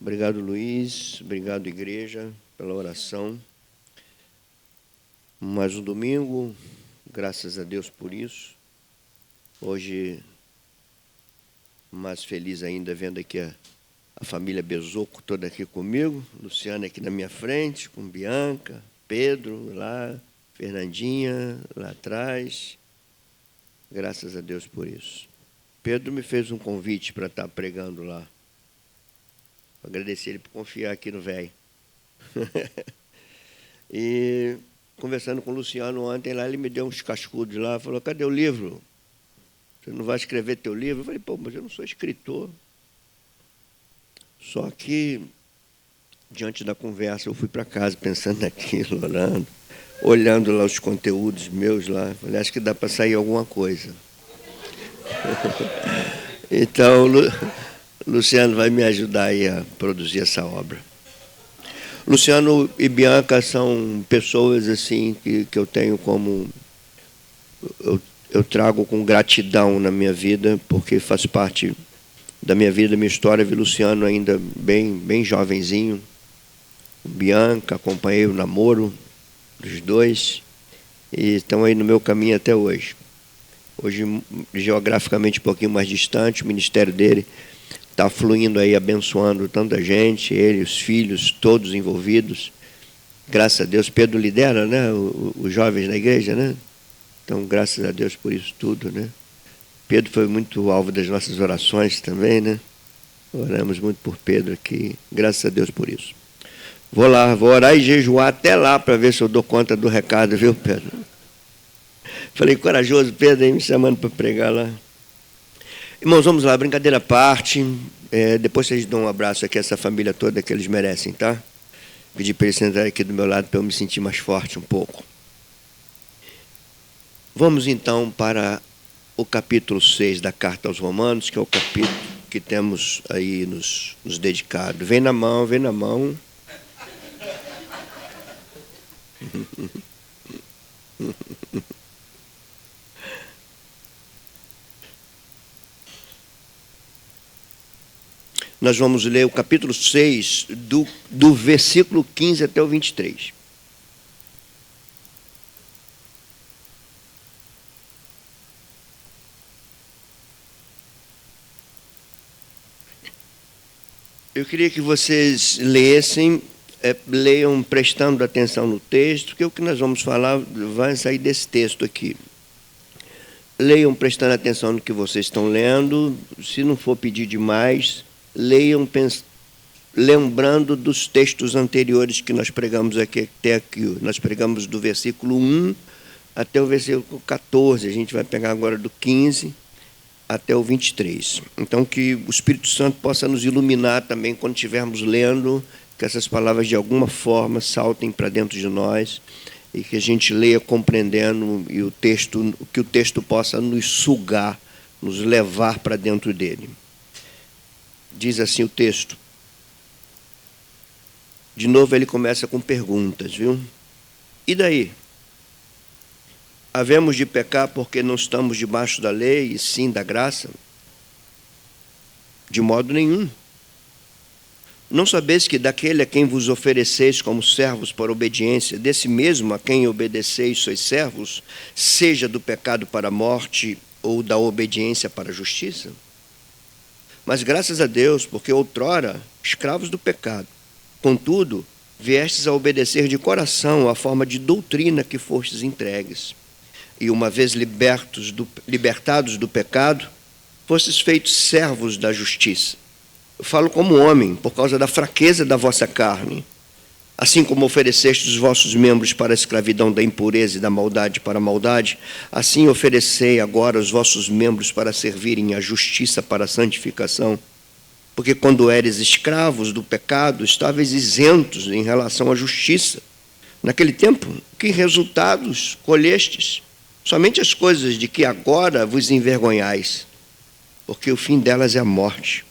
Obrigado, Luiz. Obrigado, igreja, pela oração. Mais um domingo, graças a Deus por isso. Hoje, mais feliz ainda vendo aqui a família Bezoco toda aqui comigo. Luciana aqui na minha frente, com Bianca, Pedro lá, Fernandinha lá atrás. Graças a Deus por isso. Pedro me fez um convite para estar pregando lá. Agradecer ele por confiar aqui no velho. E conversando com o Luciano ontem lá, ele me deu uns cascudos lá, falou: cadê o livro? Você não vai escrever teu livro? Eu falei: pô, mas eu não sou escritor. Só que, diante da conversa, eu fui para casa pensando naquilo, orando, olhando lá os conteúdos meus lá. Falei: acho que dá para sair alguma coisa. Então, Luciano vai me ajudar aí a produzir essa obra. Luciano e Bianca são pessoas assim que eu tenho como... Eu trago com gratidão na minha vida, porque faz parte da minha vida, da minha história. Vi Luciano ainda bem jovenzinho. Bianca, acompanhei o namoro dos dois e estão aí no meu caminho até hoje. Hoje, geograficamente um pouquinho mais distante, o ministério dele está fluindo aí, abençoando tanta gente, ele, os filhos, todos envolvidos. Graças a Deus, Pedro lidera, né, os jovens da igreja, né? Então, graças a Deus por isso tudo, né? Pedro foi muito alvo das nossas orações também, né? Oramos muito por Pedro aqui, graças a Deus por isso. Vou orar e jejuar até lá para ver se eu dou conta do recado, viu, Pedro? Falei: corajoso, Pedro, aí me chamando para pregar lá. Irmãos, vamos lá, brincadeira à parte. Depois vocês dão um abraço aqui a essa família toda que eles merecem, tá? Pedi para eles sentarem aqui do meu lado para eu me sentir mais forte um pouco. Vamos então para o capítulo 6 da Carta aos Romanos, que é o capítulo que temos aí nos dedicado. Vem na mão, vem na mão. Nós vamos ler o capítulo 6, do versículo 15 até o 23. Eu queria que vocês leiam prestando atenção no texto, porque o que nós vamos falar vai sair desse texto aqui. Leiam prestando atenção no que vocês estão lendo. Se não for pedir demais, leiam lembrando dos textos anteriores que nós pregamos aqui até aqui. Nós pregamos do versículo 1 até o versículo 14. A gente vai pegar agora do 15 até o 23. Então, que o Espírito Santo possa nos iluminar também quando estivermos lendo, que essas palavras de alguma forma saltem para dentro de nós e que a gente leia compreendendo e que o texto possa nos sugar, nos levar para dentro dele. Diz assim o texto. De novo ele começa com perguntas, viu? E daí? Havemos de pecar porque não estamos debaixo da lei e sim da graça? De modo nenhum. Não sabeis que daquele a quem vos ofereceis como servos para obediência, desse mesmo a quem obedeceis sois servos, seja do pecado para a morte ou da obediência para a justiça? Mas graças a Deus, porque outrora, escravos do pecado, contudo, viestes a obedecer de coração à forma de doutrina que fostes entregues. E uma vez libertados do pecado, fostes feitos servos da justiça. Eu falo como homem, por causa da fraqueza da vossa carne. Assim como oferecestes os vossos membros para a escravidão da impureza e da maldade para a maldade, assim oferecei agora os vossos membros para servirem à justiça para a santificação. Porque quando eres escravos do pecado, estavais isentos em relação à justiça. Naquele tempo, que resultados colhestes? Somente as coisas de que agora vos envergonhais, porque o fim delas é a morte.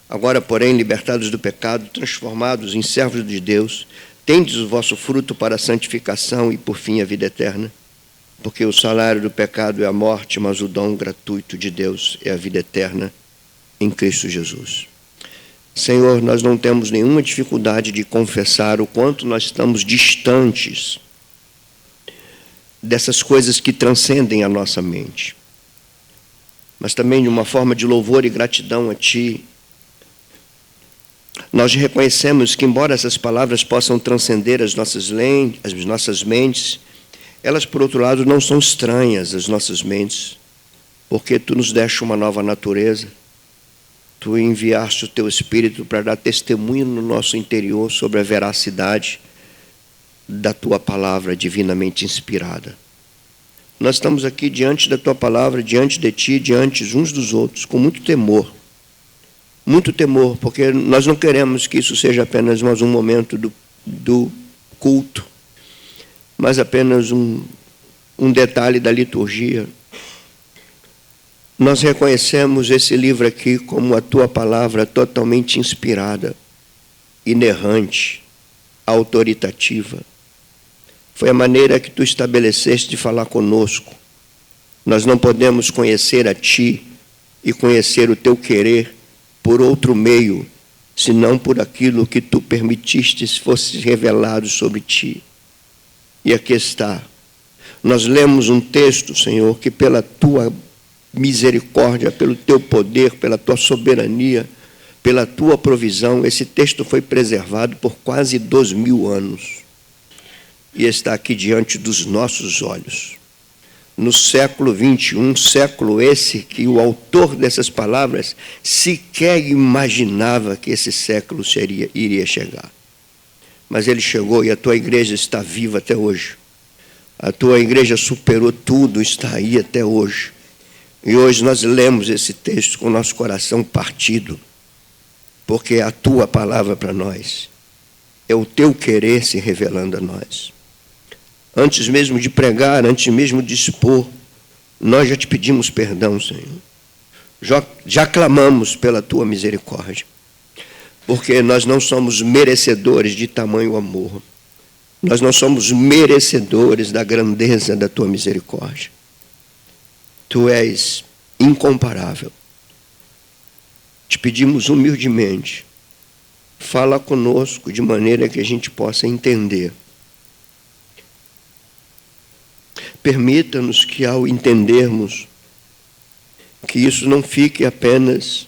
Agora, porém, libertados do pecado, transformados em servos de Deus, tendes o vosso fruto para a santificação e, por fim, a vida eterna. Porque o salário do pecado é a morte, mas o dom gratuito de Deus é a vida eterna em Cristo Jesus. Senhor, nós não temos nenhuma dificuldade de confessar o quanto nós estamos distantes dessas coisas que transcendem a nossa mente. Mas também de uma forma de louvor e gratidão a Ti, nós reconhecemos que, embora essas palavras possam transcender as nossas mentes, elas, por outro lado, não são estranhas às nossas mentes, porque Tu nos deste uma nova natureza. Tu enviaste o Teu Espírito para dar testemunho no nosso interior sobre a veracidade da Tua palavra divinamente inspirada. Nós estamos aqui diante da Tua palavra, diante de Ti, diante uns dos outros, com muito temor, porque nós não queremos que isso seja apenas mais um momento do culto, mas apenas um detalhe da liturgia. Nós reconhecemos esse livro aqui como a Tua palavra totalmente inspirada, inerrante, autoritativa. Foi a maneira que Tu estabeleceste de falar conosco. Nós não podemos conhecer a Ti e conhecer o Teu querer por outro meio, senão por aquilo que Tu permitiste fosse revelado sobre Ti. E aqui está. Nós lemos um texto, Senhor, que pela Tua misericórdia, pelo Teu poder, pela Tua soberania, pela Tua provisão, esse texto foi preservado por quase 2000 anos. E está aqui diante dos nossos olhos. No século 21, século esse que o autor dessas palavras sequer imaginava que esse século iria chegar. Mas ele chegou e a Tua igreja está viva até hoje. A Tua igreja superou tudo, está aí até hoje. E hoje nós lemos esse texto com o nosso coração partido, porque é a Tua palavra para nós. É o Teu querer se revelando a nós. Antes mesmo de pregar, antes mesmo de expor, nós já Te pedimos perdão, Senhor. Já clamamos pela Tua misericórdia, porque nós não somos merecedores de tamanho amor. Nós não somos merecedores da grandeza da Tua misericórdia. Tu és incomparável. Te pedimos humildemente, fala conosco de maneira que a gente possa entender. Permita-nos que, ao entendermos, que isso não fique apenas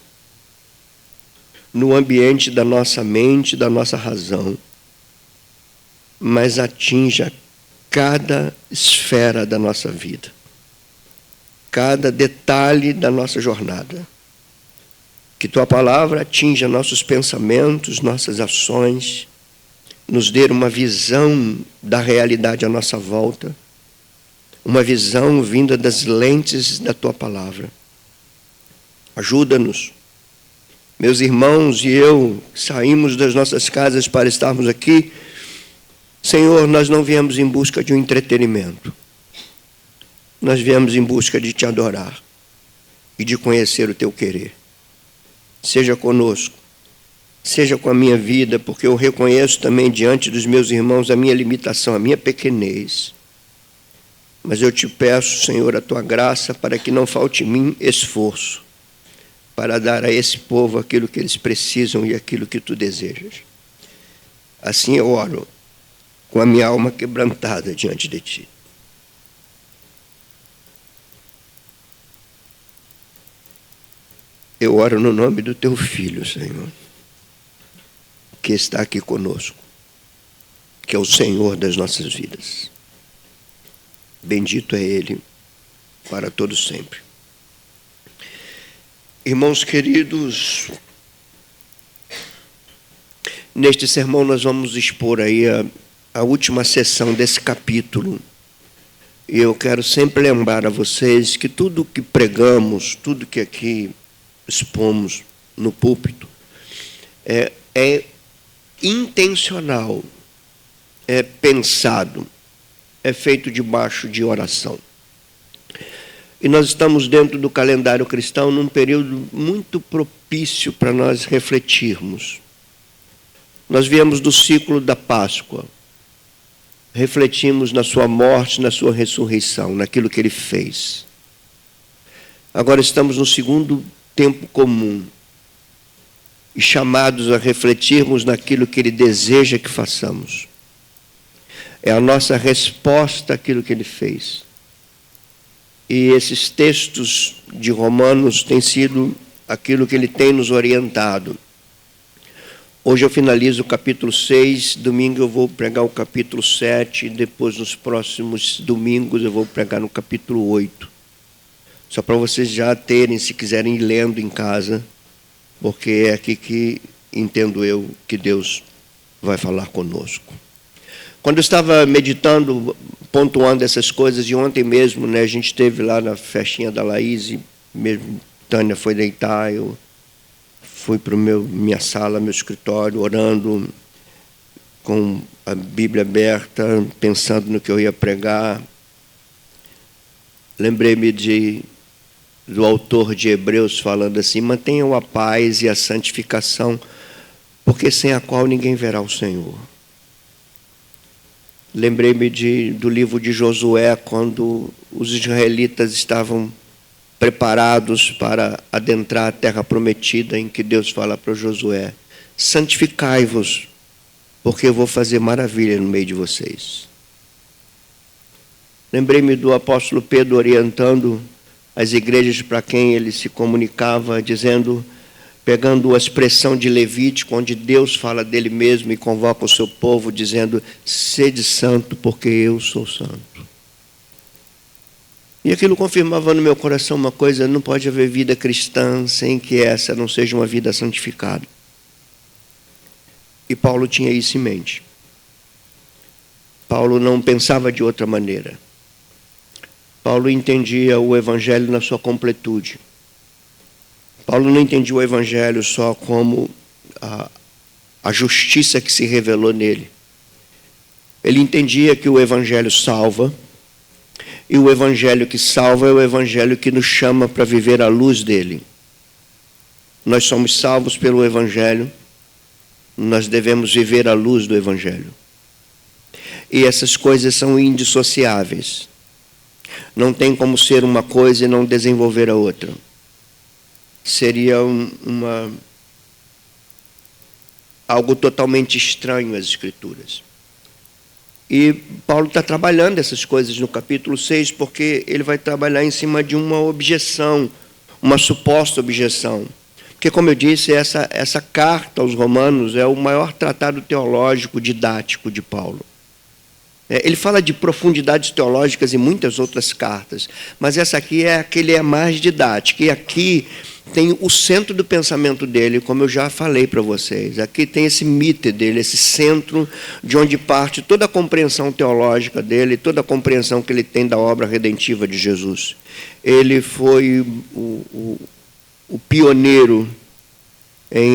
no ambiente da nossa mente, da nossa razão, mas atinja cada esfera da nossa vida, cada detalhe da nossa jornada. Que Tua palavra atinja nossos pensamentos, nossas ações, nos dê uma visão da realidade à nossa volta, uma visão vinda das lentes da Tua palavra. Ajuda-nos. Meus irmãos e eu saímos das nossas casas para estarmos aqui. Senhor, nós não viemos em busca de um entretenimento. Nós viemos em busca de Te adorar e de conhecer o Teu querer. Seja conosco, seja com a minha vida, porque eu reconheço também diante dos meus irmãos a minha limitação, a minha pequenez. Mas eu Te peço, Senhor, a Tua graça para que não falte em mim esforço para dar a esse povo aquilo que eles precisam e aquilo que Tu desejas. Assim eu oro, com a minha alma quebrantada diante de Ti. Eu oro no nome do Teu Filho, Senhor, que está aqui conosco, que é o Senhor das nossas vidas. Bendito é Ele, para todos sempre. Irmãos queridos, neste sermão nós vamos expor aí a última sessão desse capítulo. E eu quero sempre lembrar a vocês que tudo que pregamos, tudo que aqui expomos no púlpito, é intencional, é pensado, é feito debaixo de oração. E nós estamos dentro do calendário cristão num período muito propício para nós refletirmos. Nós viemos do ciclo da Páscoa, refletimos na Sua morte, na Sua ressurreição, naquilo que Ele fez. Agora estamos no segundo tempo comum. e chamados a refletirmos naquilo que Ele deseja que façamos. É a nossa resposta àquilo que Ele fez. E esses textos de Romanos têm sido aquilo que Ele tem nos orientado. Hoje eu finalizo o capítulo 6, domingo eu vou pregar o capítulo 7, e depois nos próximos domingos eu vou pregar no capítulo 8. Só para vocês já terem, se quiserem ir lendo em casa, porque é aqui que entendo eu que Deus vai falar conosco. Quando eu estava meditando, pontuando essas coisas, e ontem mesmo, a gente esteve lá na festinha da Laís, e mesmo Tânia foi deitar, eu fui para minha sala, meu escritório, orando, com a Bíblia aberta, pensando no que eu ia pregar. Lembrei-me do autor de Hebreus falando assim: mantenham a paz e a santificação, porque sem a qual ninguém verá o Senhor. Lembrei-me do livro de Josué, quando os israelitas estavam preparados para adentrar a terra prometida, em que Deus fala para Josué: santificai-vos, porque eu vou fazer maravilha no meio de vocês. Lembrei-me do apóstolo Pedro orientando as igrejas para quem ele se comunicava, dizendo, pegando a expressão de Levítico, onde Deus fala dele mesmo e convoca o seu povo, dizendo: sede santo, porque eu sou santo. E aquilo confirmava no meu coração uma coisa: não pode haver vida cristã sem que essa não seja uma vida santificada. E Paulo tinha isso em mente. Paulo não pensava de outra maneira. Paulo entendia o Evangelho na sua completude. Paulo não entendia o Evangelho só como a justiça que se revelou nele. Ele entendia que o Evangelho salva, e o Evangelho que salva é o Evangelho que nos chama para viver à luz dele. Nós somos salvos pelo Evangelho, nós devemos viver à luz do Evangelho. E essas coisas são indissociáveis. Não tem como ser uma coisa e não desenvolver a outra. Seria algo totalmente estranho às Escrituras. E Paulo está trabalhando essas coisas no capítulo 6, porque ele vai trabalhar em cima de uma objeção, uma suposta objeção. Porque, como eu disse, essa carta aos Romanos é o maior tratado teológico didático de Paulo. Ele fala de profundidades teológicas em muitas outras cartas, mas essa aqui é a que ele é mais didática. E aqui tem o centro do pensamento dele, como eu já falei para vocês. Aqui tem esse mito dele, esse centro de onde parte toda a compreensão teológica dele, toda a compreensão que ele tem da obra redentiva de Jesus. Ele foi o pioneiro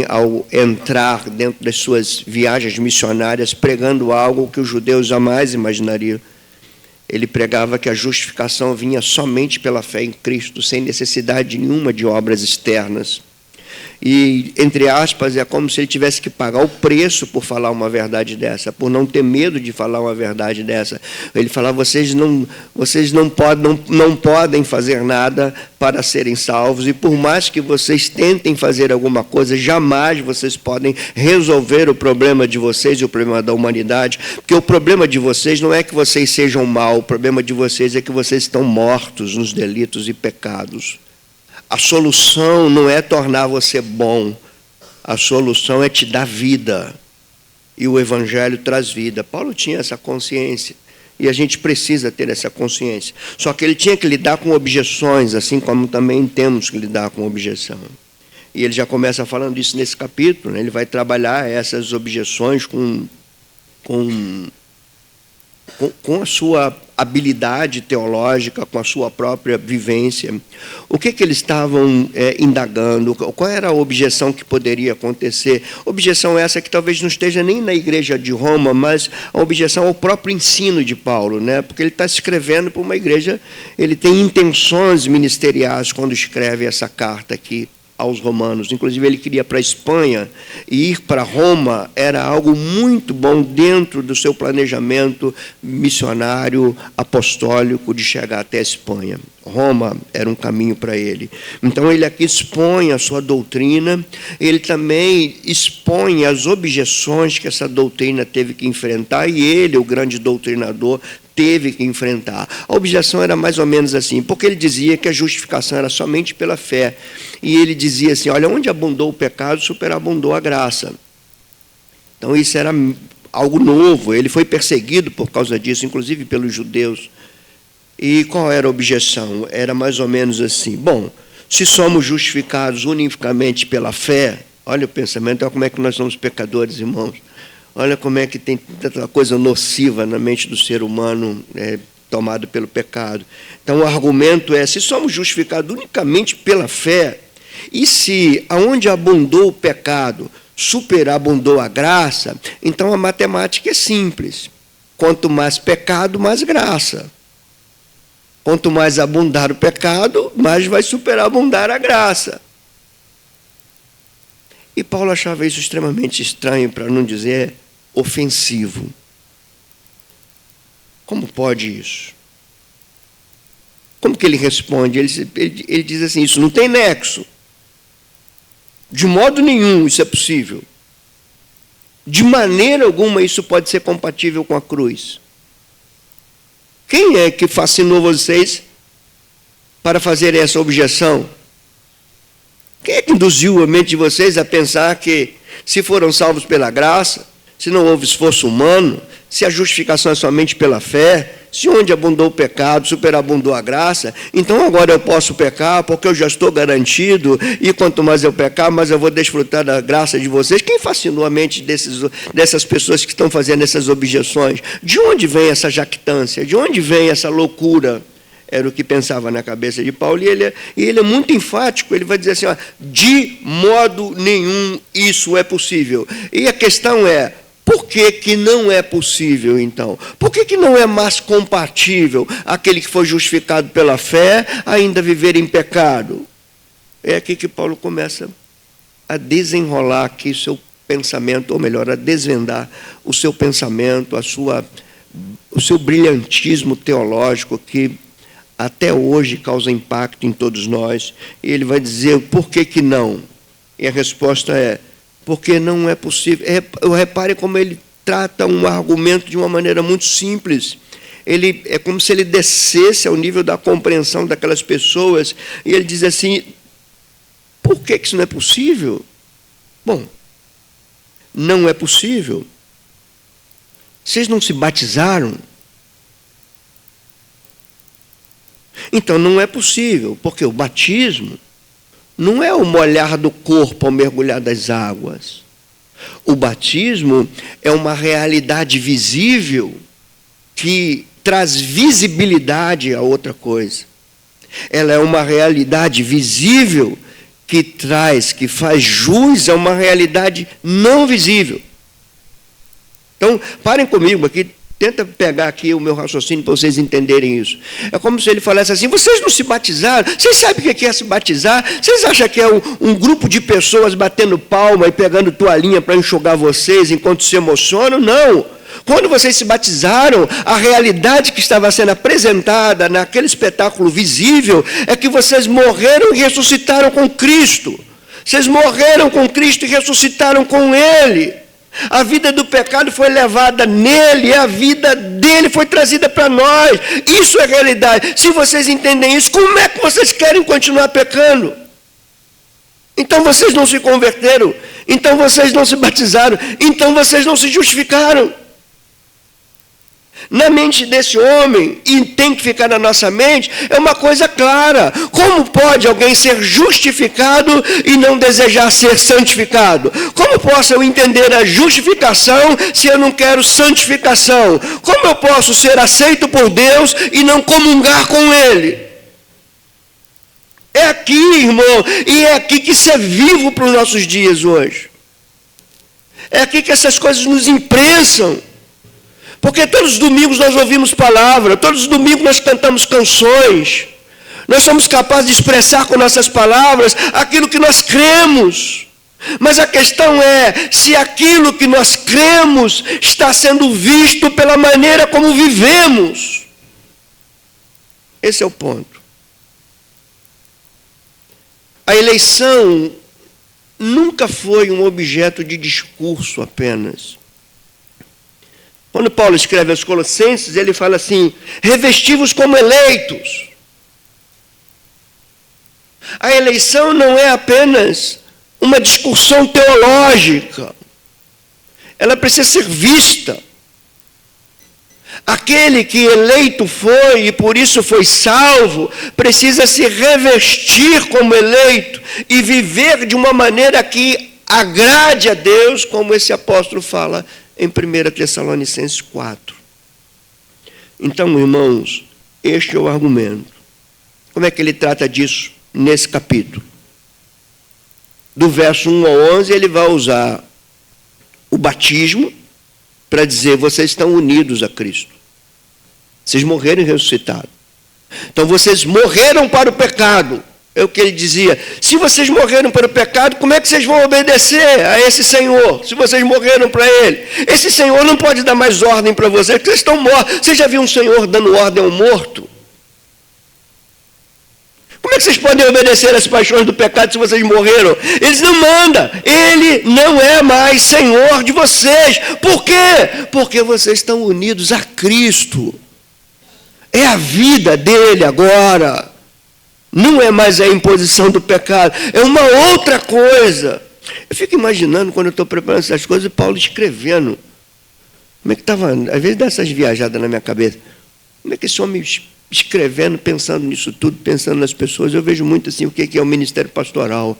ao entrar dentro das suas viagens missionárias, pregando algo que os judeus jamais imaginariam. Ele pregava que a justificação vinha somente pela fé em Cristo, sem necessidade nenhuma de obras externas. E, entre aspas, é como se ele tivesse que pagar o preço por falar uma verdade dessa, por não ter medo de falar uma verdade dessa. Ele falava: vocês não podem fazer nada para serem salvos, e por mais que vocês tentem fazer alguma coisa, jamais vocês podem resolver o problema de vocês e o problema da humanidade, porque o problema de vocês não é que vocês sejam mal, o problema de vocês é que vocês estão mortos nos delitos e pecados. A solução não é tornar você bom, a solução é te dar vida. E o Evangelho traz vida. Paulo tinha essa consciência, e a gente precisa ter essa consciência. Só que ele tinha que lidar com objeções, assim como também temos que lidar com objeção. E ele já começa falando isso nesse capítulo, Ele vai trabalhar essas objeções com a sua habilidade teológica, com a sua própria vivência. O que eles estavam indagando? Qual era a objeção que poderia acontecer? Objeção essa que talvez não esteja nem na igreja de Roma, mas a objeção ao próprio ensino de Paulo, porque ele está escrevendo para uma igreja, ele tem intenções ministeriais quando escreve essa carta aqui aos romanos. Inclusive, ele queria ir para a Espanha, e ir para Roma era algo muito bom dentro do seu planejamento missionário, apostólico, de chegar até a Espanha. Roma era um caminho para ele. Então, ele aqui expõe a sua doutrina, ele também expõe as objeções que essa doutrina teve que enfrentar, e ele, o grande doutrinador, teve que enfrentar. A objeção era mais ou menos assim, porque ele dizia que a justificação era somente pela fé. E ele dizia assim, olha, onde abundou o pecado, superabundou a graça. Então, isso era algo novo. Ele foi perseguido por causa disso, inclusive pelos judeus. E qual era a objeção? Era mais ou menos assim, bom, se somos justificados unicamente pela fé, olha o pensamento, olha como é que nós somos pecadores, irmãos. Olha como é que tem tanta coisa nociva na mente do ser humano, tomado pelo pecado. Então, o argumento é, se somos justificados unicamente pela fé, e se aonde abundou o pecado, superabundou a graça, então a matemática é simples. Quanto mais pecado, mais graça. Quanto mais abundar o pecado, mais vai superabundar a graça. E Paulo achava isso extremamente estranho, para não dizer ofensivo. Como pode isso? Como que ele responde? Ele diz assim, isso não tem nexo. De modo nenhum isso é possível. De maneira alguma isso pode ser compatível com a cruz. Quem é que fascinou vocês para fazer essa objeção? Quem é que induziu a mente de vocês a pensar que, se foram salvos pela graça, se não houve esforço humano, se a justificação é somente pela fé, se onde abundou o pecado, superabundou a graça, então agora eu posso pecar porque eu já estou garantido, e quanto mais eu pecar, mais eu vou desfrutar da graça de vocês. Quem fascinou a mente dessas pessoas que estão fazendo essas objeções? De onde vem essa jactância? De onde vem essa loucura? Era o que pensava na cabeça de Paulo, e ele é muito enfático, ele vai dizer assim, ó, de modo nenhum isso é possível. E a questão é, por que que não é possível, então? Por que que não é mais compatível aquele que foi justificado pela fé ainda viver em pecado? É aqui que Paulo começa a desenrolar aqui seu pensamento, ou melhor, a desvendar o seu pensamento, o seu brilhantismo teológico que até hoje causa impacto em todos nós. E ele vai dizer por que que não. E a resposta é, porque não é possível. Repare como ele trata um argumento de uma maneira muito simples. É como se ele descesse ao nível da compreensão daquelas pessoas, e ele diz assim, por que isso não é possível? Bom, não é possível. Vocês não se batizaram? Então não é possível, porque o batismo não é o molhar do corpo ao mergulhar das águas. O batismo é uma realidade visível que traz visibilidade a outra coisa. Ela é uma realidade visível que faz jus a uma realidade não visível. Então, parem comigo aqui. Tenta pegar aqui o meu raciocínio para vocês entenderem isso. É como se ele falasse assim, vocês não se batizaram? Vocês sabem o que é se batizar? Vocês acham que é um grupo de pessoas batendo palma e pegando toalhinha para enxugar vocês enquanto se emocionam? Não. Quando vocês se batizaram, a realidade que estava sendo apresentada naquele espetáculo visível é que vocês morreram e ressuscitaram com Cristo. Vocês morreram com Cristo e ressuscitaram com Ele. A vida do pecado foi levada nele, e a vida dele foi trazida para nós. Isso é realidade. Se vocês entendem isso, como é que vocês querem continuar pecando? Então vocês não se converteram, então vocês não se batizaram, então vocês não se justificaram. Na mente desse homem, e tem que ficar na nossa mente, é uma coisa clara. Como pode alguém ser justificado e não desejar ser santificado? Como posso eu entender a justificação se eu não quero santificação? Como eu posso ser aceito por Deus e não comungar com Ele? É aqui, irmão, e é aqui que isso é vivo para os nossos dias hoje. É aqui que essas coisas nos imprensam. Porque todos os domingos nós ouvimos palavra, todos os domingos nós cantamos canções, Nós somos capazes de expressar com nossas palavras aquilo que nós cremos. Mas a questão é se aquilo que nós cremos está sendo visto pela maneira como vivemos. Esse é o ponto. A eleição nunca foi um objeto de discurso apenas. Quando Paulo escreve aos Colossenses, ele fala assim: revesti-vos como eleitos. A eleição não é apenas uma discussão teológica. Ela precisa ser vista. Aquele que eleito foi e por isso foi salvo, precisa se revestir como eleito e viver de uma maneira que agrade a Deus, como esse apóstolo fala em 1 Tessalonicenses 4. Então, irmãos, este é o argumento. Como é que ele trata disso nesse capítulo? Do verso 1 ao 11, ele vai usar o batismo para dizer: vocês estão unidos a Cristo. Vocês morreram e ressuscitaram. Então vocês morreram para o pecado. É o que ele dizia. Se vocês morreram para o pecado, como é que vocês vão obedecer a esse Senhor? Se vocês morreram para Ele. Esse Senhor não pode dar mais ordem para vocês, porque vocês estão mortos. Você já viu um Senhor dando ordem ao morto? Como é que vocês podem obedecer às paixões do pecado se vocês morreram? Eles não mandam. Ele não é mais Senhor de vocês. Por quê? Porque vocês estão unidos a Cristo. É a vida dele agora. Não é mais a imposição do pecado. É uma outra coisa. Eu fico imaginando, quando eu estou preparando essas coisas, Paulo escrevendo. Como é que estava? Às vezes dá essas viajadas na minha cabeça. Como é que esse homem escrevendo, pensando nisso tudo, pensando nas pessoas? Eu vejo muito assim o que é o ministério pastoral.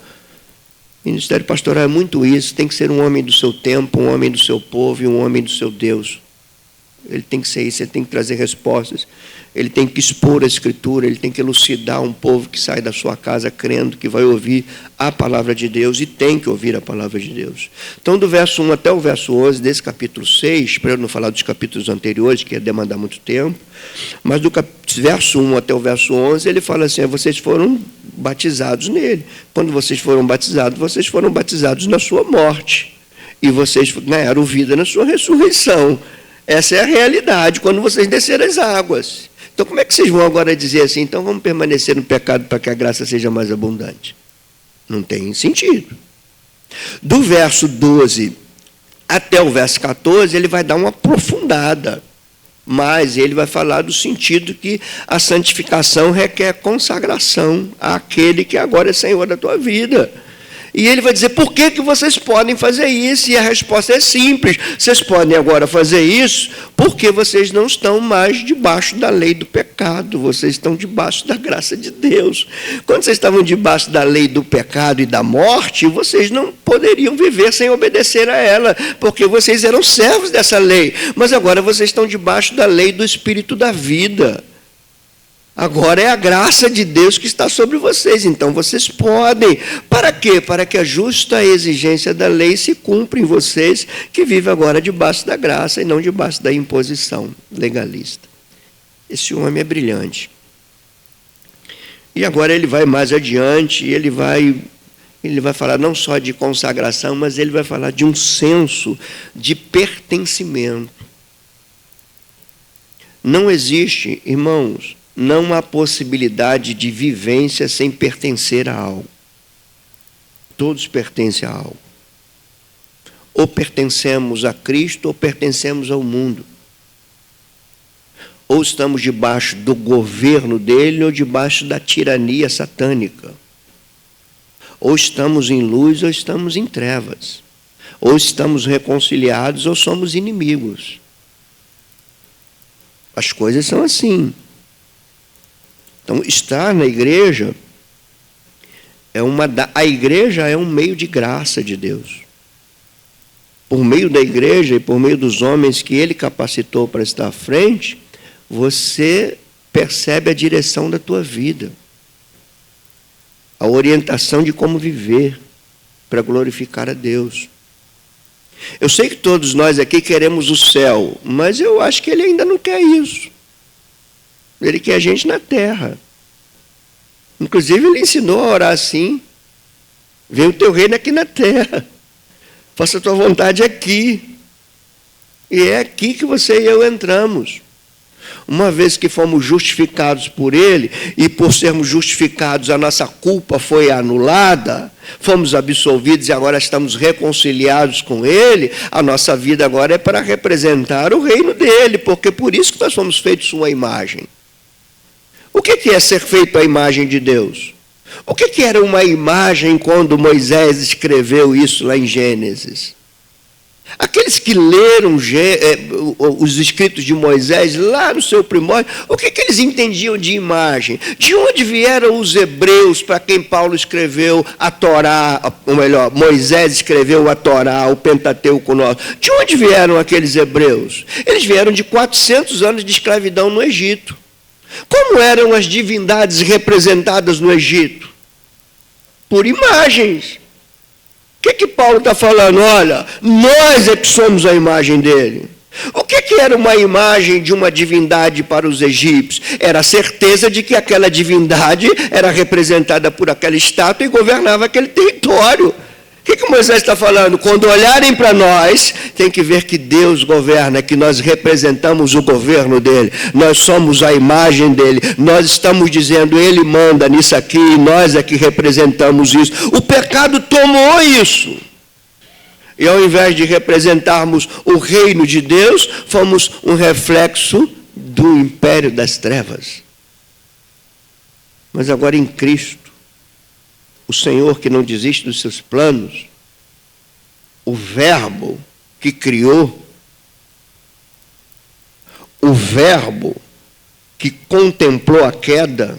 O ministério pastoral é muito isso. Tem que ser um homem do seu tempo, um homem do seu povo e um homem do seu Deus. Ele tem que ser isso, ele tem que trazer respostas, ele tem que expor a Escritura, ele tem que elucidar um povo que sai da sua casa crendo que vai ouvir a palavra de Deus e tem que ouvir a palavra de Deus. Então, do verso 1 até o verso 11 desse capítulo 6, para eu não falar dos capítulos anteriores, que ia demandar muito tempo, mas do verso 1 até o verso 11, ele fala assim: vocês foram batizados nele. Quando vocês foram batizados na sua morte, e vocês ganharam vida na sua ressurreição. Essa é a realidade, quando vocês descerem as águas. Então, como é que vocês vão agora dizer assim: então vamos permanecer no pecado para que a graça seja mais abundante? Não tem sentido. Do verso 12 até o verso 14, ele vai dar uma aprofundada. Mas ele vai falar do sentido que a santificação requer consagração àquele que agora é Senhor da tua vida. E ele vai dizer: por que vocês podem fazer isso? E a resposta é simples: vocês podem agora fazer isso porque vocês não estão mais debaixo da lei do pecado, vocês estão debaixo da graça de Deus. Quando vocês estavam debaixo da lei do pecado e da morte, vocês não poderiam viver sem obedecer a ela, porque vocês eram servos dessa lei. Mas agora vocês estão debaixo da lei do Espírito da vida. Agora é a graça de Deus que está sobre vocês, então vocês podem. Para quê? Para que a justa exigência da lei se cumpra em vocês, que vivem agora debaixo da graça e não debaixo da imposição legalista. Esse homem é brilhante. E agora ele vai mais adiante, e ele vai falar não só de consagração, mas ele vai falar de um senso de pertencimento. Não existe, irmãos, não há possibilidade de vivência sem pertencer a algo. Todos pertencem a algo. Ou pertencemos a Cristo ou pertencemos ao mundo. Ou estamos debaixo do governo dele ou debaixo da tirania satânica. Ou estamos em luz ou estamos em trevas. Ou estamos reconciliados ou somos inimigos. As coisas são assim. Então, estar na igreja a igreja é um meio de graça de Deus. Por meio da igreja e por meio dos homens que ele capacitou para estar à frente, você percebe a direção da tua vida, a orientação de como viver para glorificar a Deus. Eu sei que todos nós aqui queremos o céu, mas eu acho que ele ainda não quer isso. Ele quer a gente na terra. Inclusive, ele ensinou a orar assim: venha o teu reino aqui na terra, faça a tua vontade aqui. E é aqui que você e eu entramos. Uma vez que fomos justificados por Ele, e por sermos justificados a nossa culpa foi anulada, fomos absolvidos e agora estamos reconciliados com Ele, a nossa vida agora é para representar o reino dEle, porque por isso que nós fomos feitos sua imagem. O que é ser feito à imagem de Deus? O que era uma imagem quando Moisés escreveu isso lá em Gênesis? Aqueles que leram os escritos de Moisés lá no seu primórdio, o que eles entendiam de imagem? De onde vieram os hebreus para quem Paulo escreveu a Torá, ou melhor, Moisés escreveu a Torá, o Pentateuco nosso? De onde vieram aqueles hebreus? Eles vieram de 400 anos de escravidão no Egito. Como eram as divindades representadas no Egito? Por imagens. O que Paulo está falando? Olha, nós é que somos a imagem dele. O que era uma imagem de uma divindade para os egípcios? Era a certeza de que aquela divindade era representada por aquela estátua e governava aquele território. O que Moisés está falando? Quando olharem para nós, tem que ver que Deus governa, que nós representamos o governo dele, nós somos a imagem dele, nós estamos dizendo, ele manda nisso aqui, e nós é que representamos isso. O pecado tomou isso. E ao invés de representarmos o reino de Deus, fomos um reflexo do império das trevas. Mas agora em Cristo, o Senhor que não desiste dos seus planos, o Verbo que criou, o Verbo que contemplou a queda,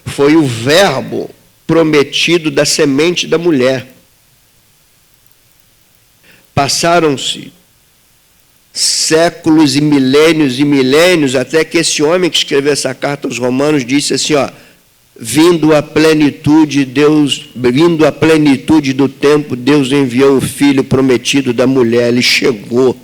foi o Verbo prometido da semente da mulher. Passaram-se séculos e milênios, até que esse homem que escreveu essa carta aos Romanos disse assim, ó, vindo a plenitude do tempo, Deus enviou o Filho prometido da mulher. Ele chegou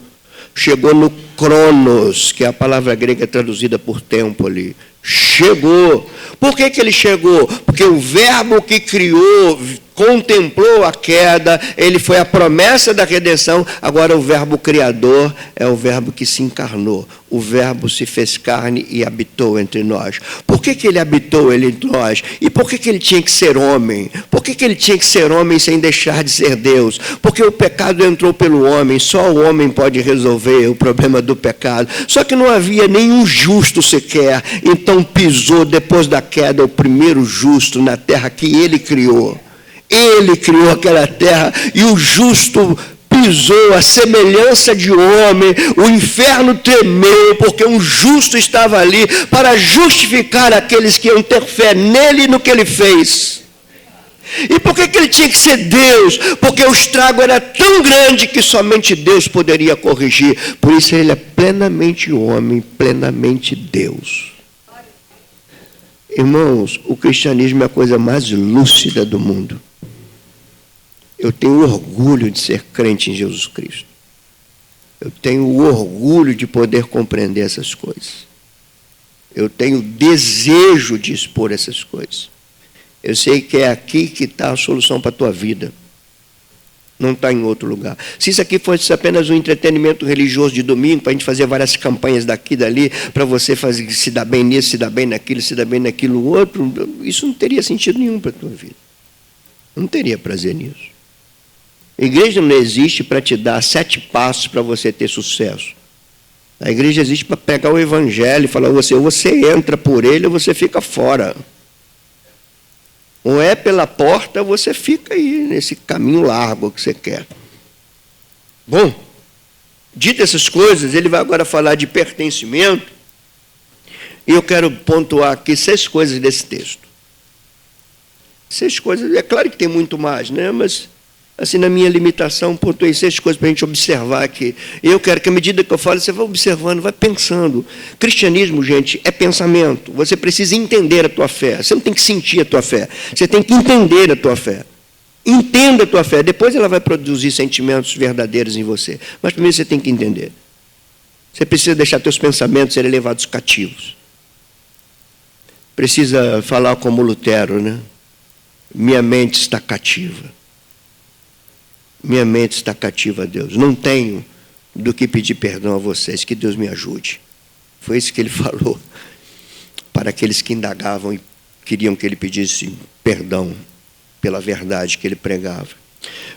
no Cronos, que é a palavra grega traduzida por tempo ali. Chegou. Por que ele chegou? Porque o Verbo que criou, contemplou a queda, ele foi a promessa da redenção. Agora o Verbo criador é o Verbo que se encarnou. O Verbo se fez carne e habitou entre nós. Por que ele habitou entre nós? E por que ele tinha que ser homem? Por que ele tinha que ser homem sem deixar de ser Deus? Porque o pecado entrou pelo homem, só o homem pode resolver o problema do pecado. Só que não havia nenhum justo sequer, então pisou depois da queda o primeiro justo na terra que ele criou. Ele criou aquela terra e o justo pisou a semelhança de homem, o inferno tremeu, porque um justo estava ali para justificar aqueles que iam ter fé nele e no que ele fez. E por que ele tinha que ser Deus? Porque o estrago era tão grande que somente Deus poderia corrigir. Por isso ele é plenamente homem, plenamente Deus. Irmãos, o cristianismo é a coisa mais lúcida do mundo. Eu tenho orgulho de ser crente em Jesus Cristo. Eu tenho o orgulho de poder compreender essas coisas. Eu tenho desejo de expor essas coisas. Eu sei que é aqui que está a solução para a tua vida. Não está em outro lugar. Se isso aqui fosse apenas um entretenimento religioso de domingo, para a gente fazer várias campanhas daqui e dali, para você fazer, se dar bem nisso, se dar bem naquilo, se dar bem naquilo outro, isso não teria sentido nenhum para a tua vida. Não teria prazer nisso. A igreja não existe para te dar 7 passos para você ter sucesso. A igreja existe para pegar o evangelho e falar, ou você entra por ele ou você fica fora. Ou é pela porta ou você fica aí nesse caminho largo que você quer. Bom, dito essas coisas, ele vai agora falar de pertencimento. E eu quero pontuar aqui 6 coisas desse texto. 6 coisas, é claro que tem muito mais, né? Mas assim, na minha limitação, pontuei 6 coisas para a gente observar aqui. E eu quero que, à medida que eu falo, você vai observando, vai pensando. Cristianismo, gente, é pensamento. Você precisa entender a tua fé. Você não tem que sentir a tua fé. Você tem que entender a tua fé. Entenda a tua fé. Depois ela vai produzir sentimentos verdadeiros em você. Mas primeiro você tem que entender. Você precisa deixar teus pensamentos serem levados cativos. precisa falar como Lutero, né? Minha mente está cativa. Minha mente está cativa a Deus. Não tenho do que pedir perdão a vocês. Que Deus me ajude. Foi isso que ele falou para aqueles que indagavam e queriam que ele pedisse perdão pela verdade que ele pregava.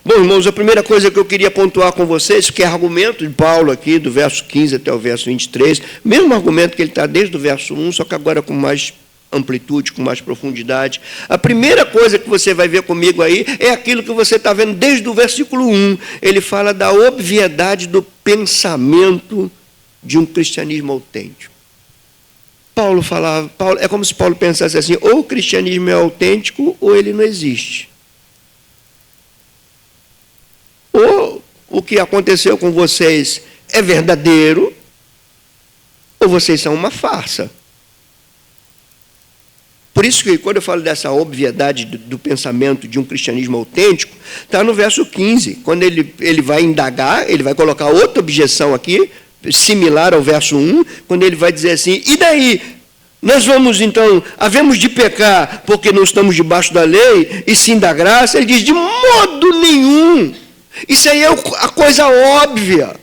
Bom, irmãos, a primeira coisa que eu queria pontuar com vocês, que é argumento de Paulo aqui, do verso 15 até o verso 23, mesmo argumento que ele está desde o verso 1, só que agora com mais amplitude, com mais profundidade. A primeira coisa que você vai ver comigo aí é aquilo que você está vendo desde o versículo 1. Ele fala da obviedade do pensamento de um cristianismo autêntico. É como se Paulo pensasse assim, ou o cristianismo é autêntico ou ele não existe. Ou o que aconteceu com vocês é verdadeiro, ou vocês são uma farsa. Por isso que quando eu falo dessa obviedade do pensamento de um cristianismo autêntico, está no verso 15. Quando ele vai indagar, ele vai colocar outra objeção aqui, similar ao verso 1, quando ele vai dizer assim, e daí? Nós vamos então, havemos de pecar porque não estamos debaixo da lei, e sim da graça? Ele diz, de modo nenhum. Isso aí é a coisa óbvia.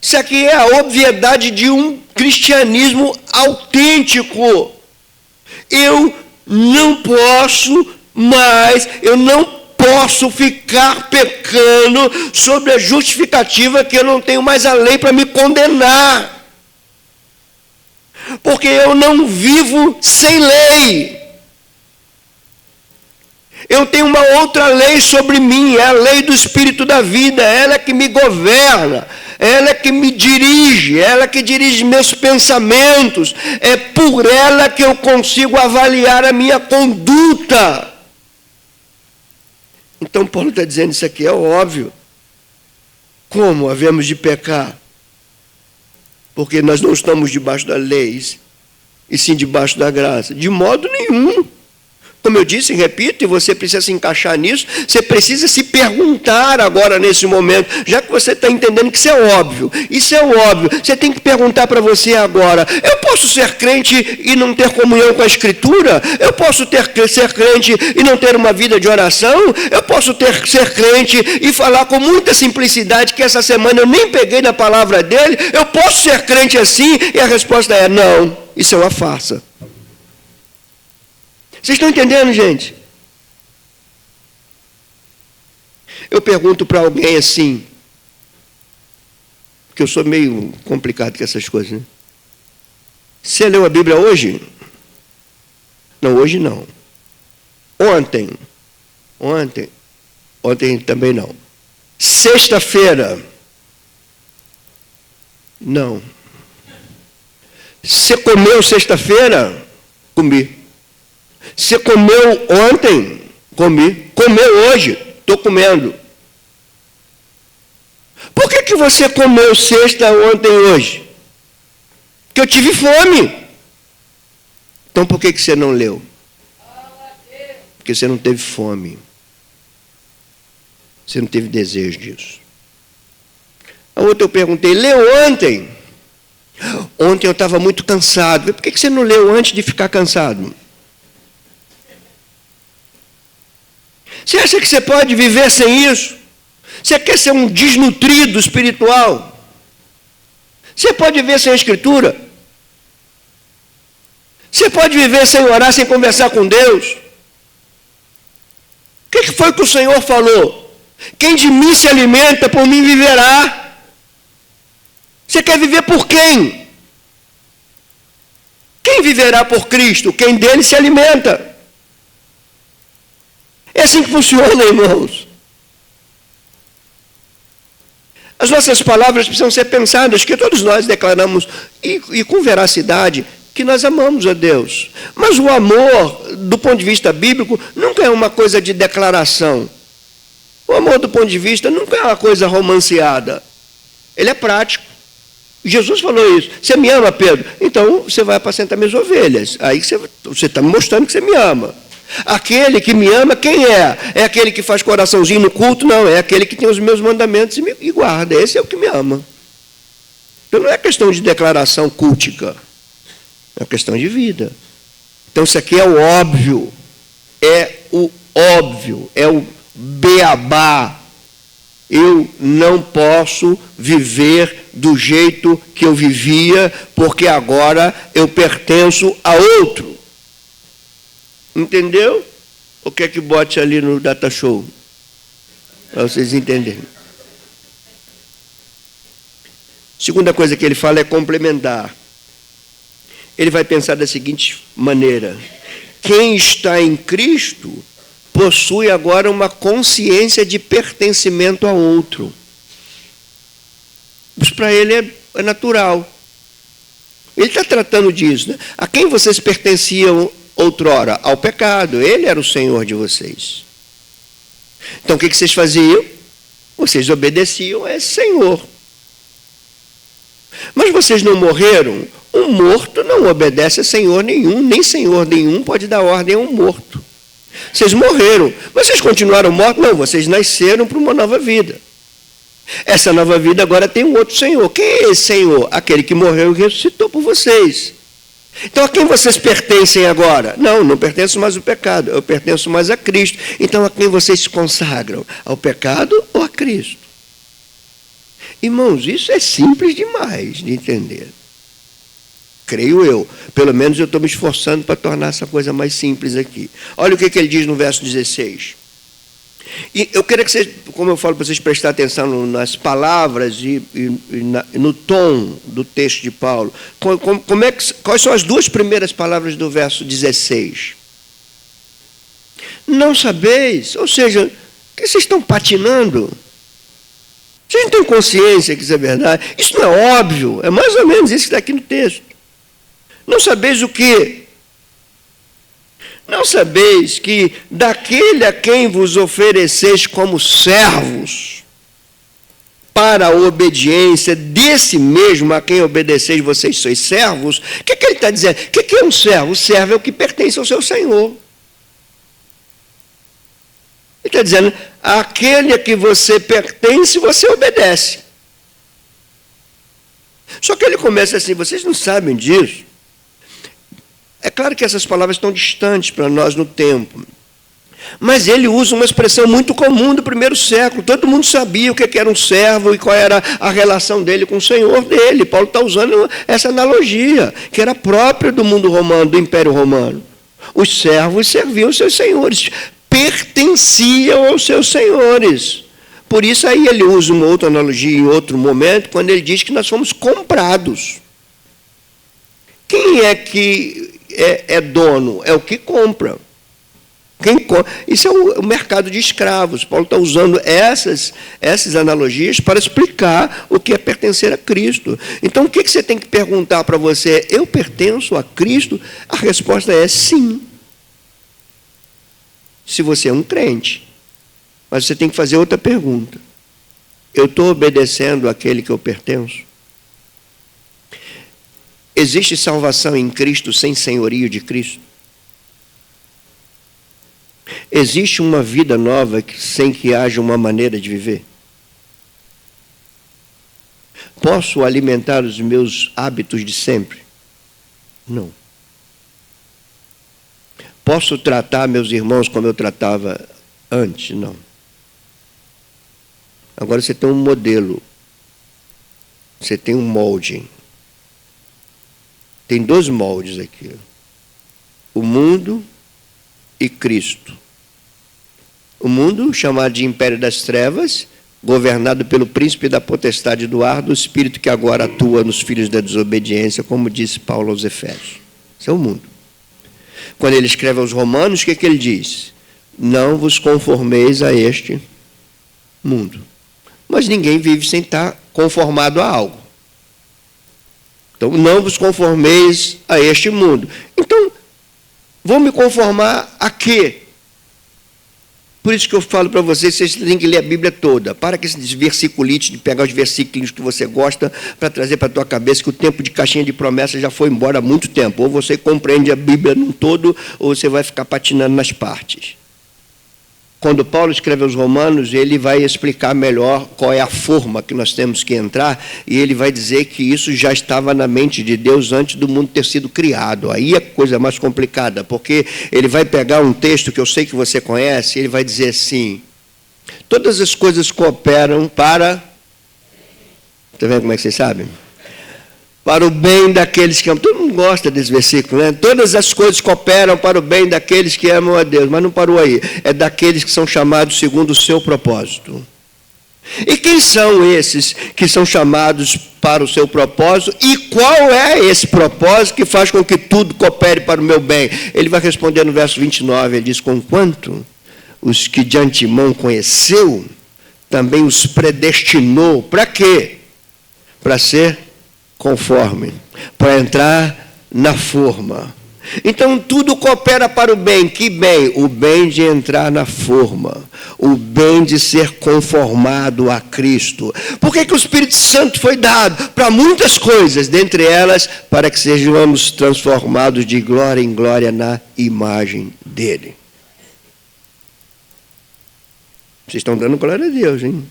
Isso aqui é a obviedade de um cristianismo autêntico. Eu não posso ficar pecando sobre a justificativa que eu não tenho mais a lei para me condenar. Porque eu não vivo sem lei. Eu tenho uma outra lei sobre mim, é a lei do Espírito da vida, ela é que me governa, ela é que me dirige, ela é que dirige meus pensamentos, é por ela que eu consigo avaliar a minha conduta. Então Paulo está dizendo, isso aqui é óbvio. Como havemos de pecar? Porque nós não estamos debaixo da lei, e sim debaixo da graça. De modo nenhum. Como eu disse, repito, e você precisa se encaixar nisso, você precisa se perguntar agora nesse momento, já que você está entendendo que isso é óbvio, você tem que perguntar para você agora, eu posso ser crente e não ter comunhão com a Escritura? Eu posso ser crente e não ter uma vida de oração? Eu posso ser crente e falar com muita simplicidade que essa semana eu nem peguei na palavra dele? Eu posso ser crente assim? E a resposta é não, isso é uma farsa. Vocês estão entendendo, gente? Eu pergunto para alguém assim, porque eu sou meio complicado com essas coisas, né? Você leu a Bíblia hoje? Não, hoje não. Ontem também não. Sexta-feira? Não. Você comeu sexta-feira? Comi. Você comeu ontem? Comi. Comeu hoje? Estou comendo. Por que você comeu sexta, ontem e hoje? Porque eu tive fome. Então por que você não leu? Porque você não teve fome. Você não teve desejo disso. A outra eu perguntei, leu ontem? Ontem eu estava muito cansado. Por que você não leu antes de ficar cansado? Você acha que você pode viver sem isso? Você quer ser um desnutrido espiritual? Você pode viver sem a Escritura? Você pode viver sem orar, sem conversar com Deus? O que foi que o Senhor falou? Quem de mim se alimenta, por mim viverá. Você quer viver por quem? Quem viverá por Cristo? Quem dele se alimenta. É assim que funciona, irmãos. As nossas palavras precisam ser pensadas, que todos nós declaramos, e com veracidade, que nós amamos a Deus. Mas o amor, do ponto de vista bíblico, nunca é uma coisa de declaração. O amor, do ponto de vista, nunca é uma coisa romanceada. Ele é prático. Jesus falou isso. Você me ama, Pedro? Então você vai apacentar minhas ovelhas. Aí você está me mostrando que você me ama. Aquele que me ama, quem é? É aquele que faz coraçãozinho no culto? Não, é aquele que tem os meus mandamentos e guarda. Esse é o que me ama. Então não é questão de declaração cultica. É uma questão de vida. Então isso aqui é o óbvio, é o beabá. Eu não posso viver do jeito que eu vivia, porque agora eu pertenço a outro. Entendeu? O que é que bote ali no Data Show? Para vocês entenderem. Segunda coisa que ele fala é complementar. Ele vai pensar da seguinte maneira: quem está em Cristo possui agora uma consciência de pertencimento a outro. Isso para ele é natural. Ele está tratando disso, né? A quem vocês pertenciam outrora? Ao pecado. Ele era o Senhor de vocês. Então o que vocês faziam? Vocês obedeciam a esse Senhor. Mas vocês não morreram? Um morto não obedece a Senhor nenhum, nem Senhor nenhum pode dar ordem a um morto. Vocês morreram, mas vocês continuaram mortos? Não, vocês nasceram para uma nova vida. Essa nova vida agora tem um outro Senhor. Quem é esse Senhor? Aquele que morreu e ressuscitou por vocês. Então a quem vocês pertencem agora? Não pertenço mais ao pecado, eu pertenço mais a Cristo. Então a quem vocês se consagram? Ao pecado ou a Cristo? Irmãos, isso é simples demais de entender. Creio eu. Pelo menos eu estou me esforçando para tornar essa coisa mais simples aqui. Olha o que ele diz no verso 16. E eu queria que vocês, como eu falo para vocês, prestar atenção nas palavras e no tom do texto de Paulo. Quais são as duas primeiras palavras do verso 16? Não sabeis, ou seja, que vocês estão patinando? Vocês não têm consciência que isso é verdade? Isso não é óbvio, é mais ou menos isso que está aqui no texto. Não sabeis o quê? Não sabeis que daquele a quem vos ofereceis como servos para a obediência, desse mesmo a quem obedeceis vocês sois servos? O que ele está dizendo? O que é um servo? O servo é o que pertence ao seu Senhor. Ele está dizendo, aquele a que você pertence, você obedece. Só que ele começa assim, vocês não sabem disso? É claro que essas palavras estão distantes para nós no tempo. Mas ele usa uma expressão muito comum do primeiro século. Todo mundo sabia o que era um servo e qual era a relação dele com o Senhor dele. Paulo está usando essa analogia, que era própria do mundo romano, do Império Romano. Os servos serviam os seus senhores, pertenciam aos seus senhores. Por isso aí ele usa uma outra analogia em outro momento, quando ele diz que nós fomos comprados. Quem é que é dono? É o que compra. Isso é o mercado de escravos. Paulo está usando essas analogias para explicar o que é pertencer a Cristo. Então, o que você tem que perguntar para você? Eu pertenço a Cristo? A resposta é sim. Se você é um crente. Mas você tem que fazer outra pergunta. Eu estou obedecendo àquele que eu pertenço? Existe salvação em Cristo sem senhorio de Cristo? Existe uma vida nova sem que haja uma maneira de viver? Posso alimentar os meus hábitos de sempre? Não. Posso tratar meus irmãos como eu tratava antes? Não. Agora você tem um modelo. Você tem um molde. Tem dois moldes aqui. O mundo e Cristo. O mundo, chamado de Império das Trevas, governado pelo príncipe da potestade do ar, do espírito que agora atua nos filhos da desobediência, como disse Paulo aos Efésios. Esse é o mundo. Quando ele escreve aos Romanos, o que ele diz? Não vos conformeis a este mundo. Mas ninguém vive sem estar conformado a algo. Então, não vos conformeis a este mundo. Então, vou me conformar a quê? Por isso que eu falo para vocês têm que ler a Bíblia toda. Para com esses versiculites, de pegar os versículos que você gosta para trazer para a tua cabeça, que o tempo de caixinha de promessas já foi embora há muito tempo. Ou você compreende a Bíblia num todo, ou você vai ficar patinando nas partes. Quando Paulo escreve aos Romanos, ele vai explicar melhor qual é a forma que nós temos que entrar, e ele vai dizer que isso já estava na mente de Deus antes do mundo ter sido criado. Aí é coisa mais complicada, porque ele vai pegar um texto que eu sei que você conhece, e ele vai dizer assim: todas as coisas cooperam para... Está vendo como é que vocês sabem? Para o bem daqueles que amam. Todo mundo gosta desse versículo, né? Todas as coisas cooperam para o bem daqueles que amam a Deus. Mas não parou aí. É daqueles que são chamados segundo o seu propósito. E quem são esses que são chamados para o seu propósito? E qual é esse propósito que faz com que tudo coopere para o meu bem? Ele vai responder no verso 29. Ele diz: conquanto os que de antemão conheceu, também os predestinou. Para quê? Para ser conforme, para entrar na forma. Então tudo coopera para o bem. Que bem? O bem de entrar na forma, o bem de ser conformado a Cristo. Por que o Espírito Santo foi dado? Para muitas coisas, dentre elas, para que sejamos transformados de glória em glória na imagem dele. Vocês estão dando glória a Deus, hein?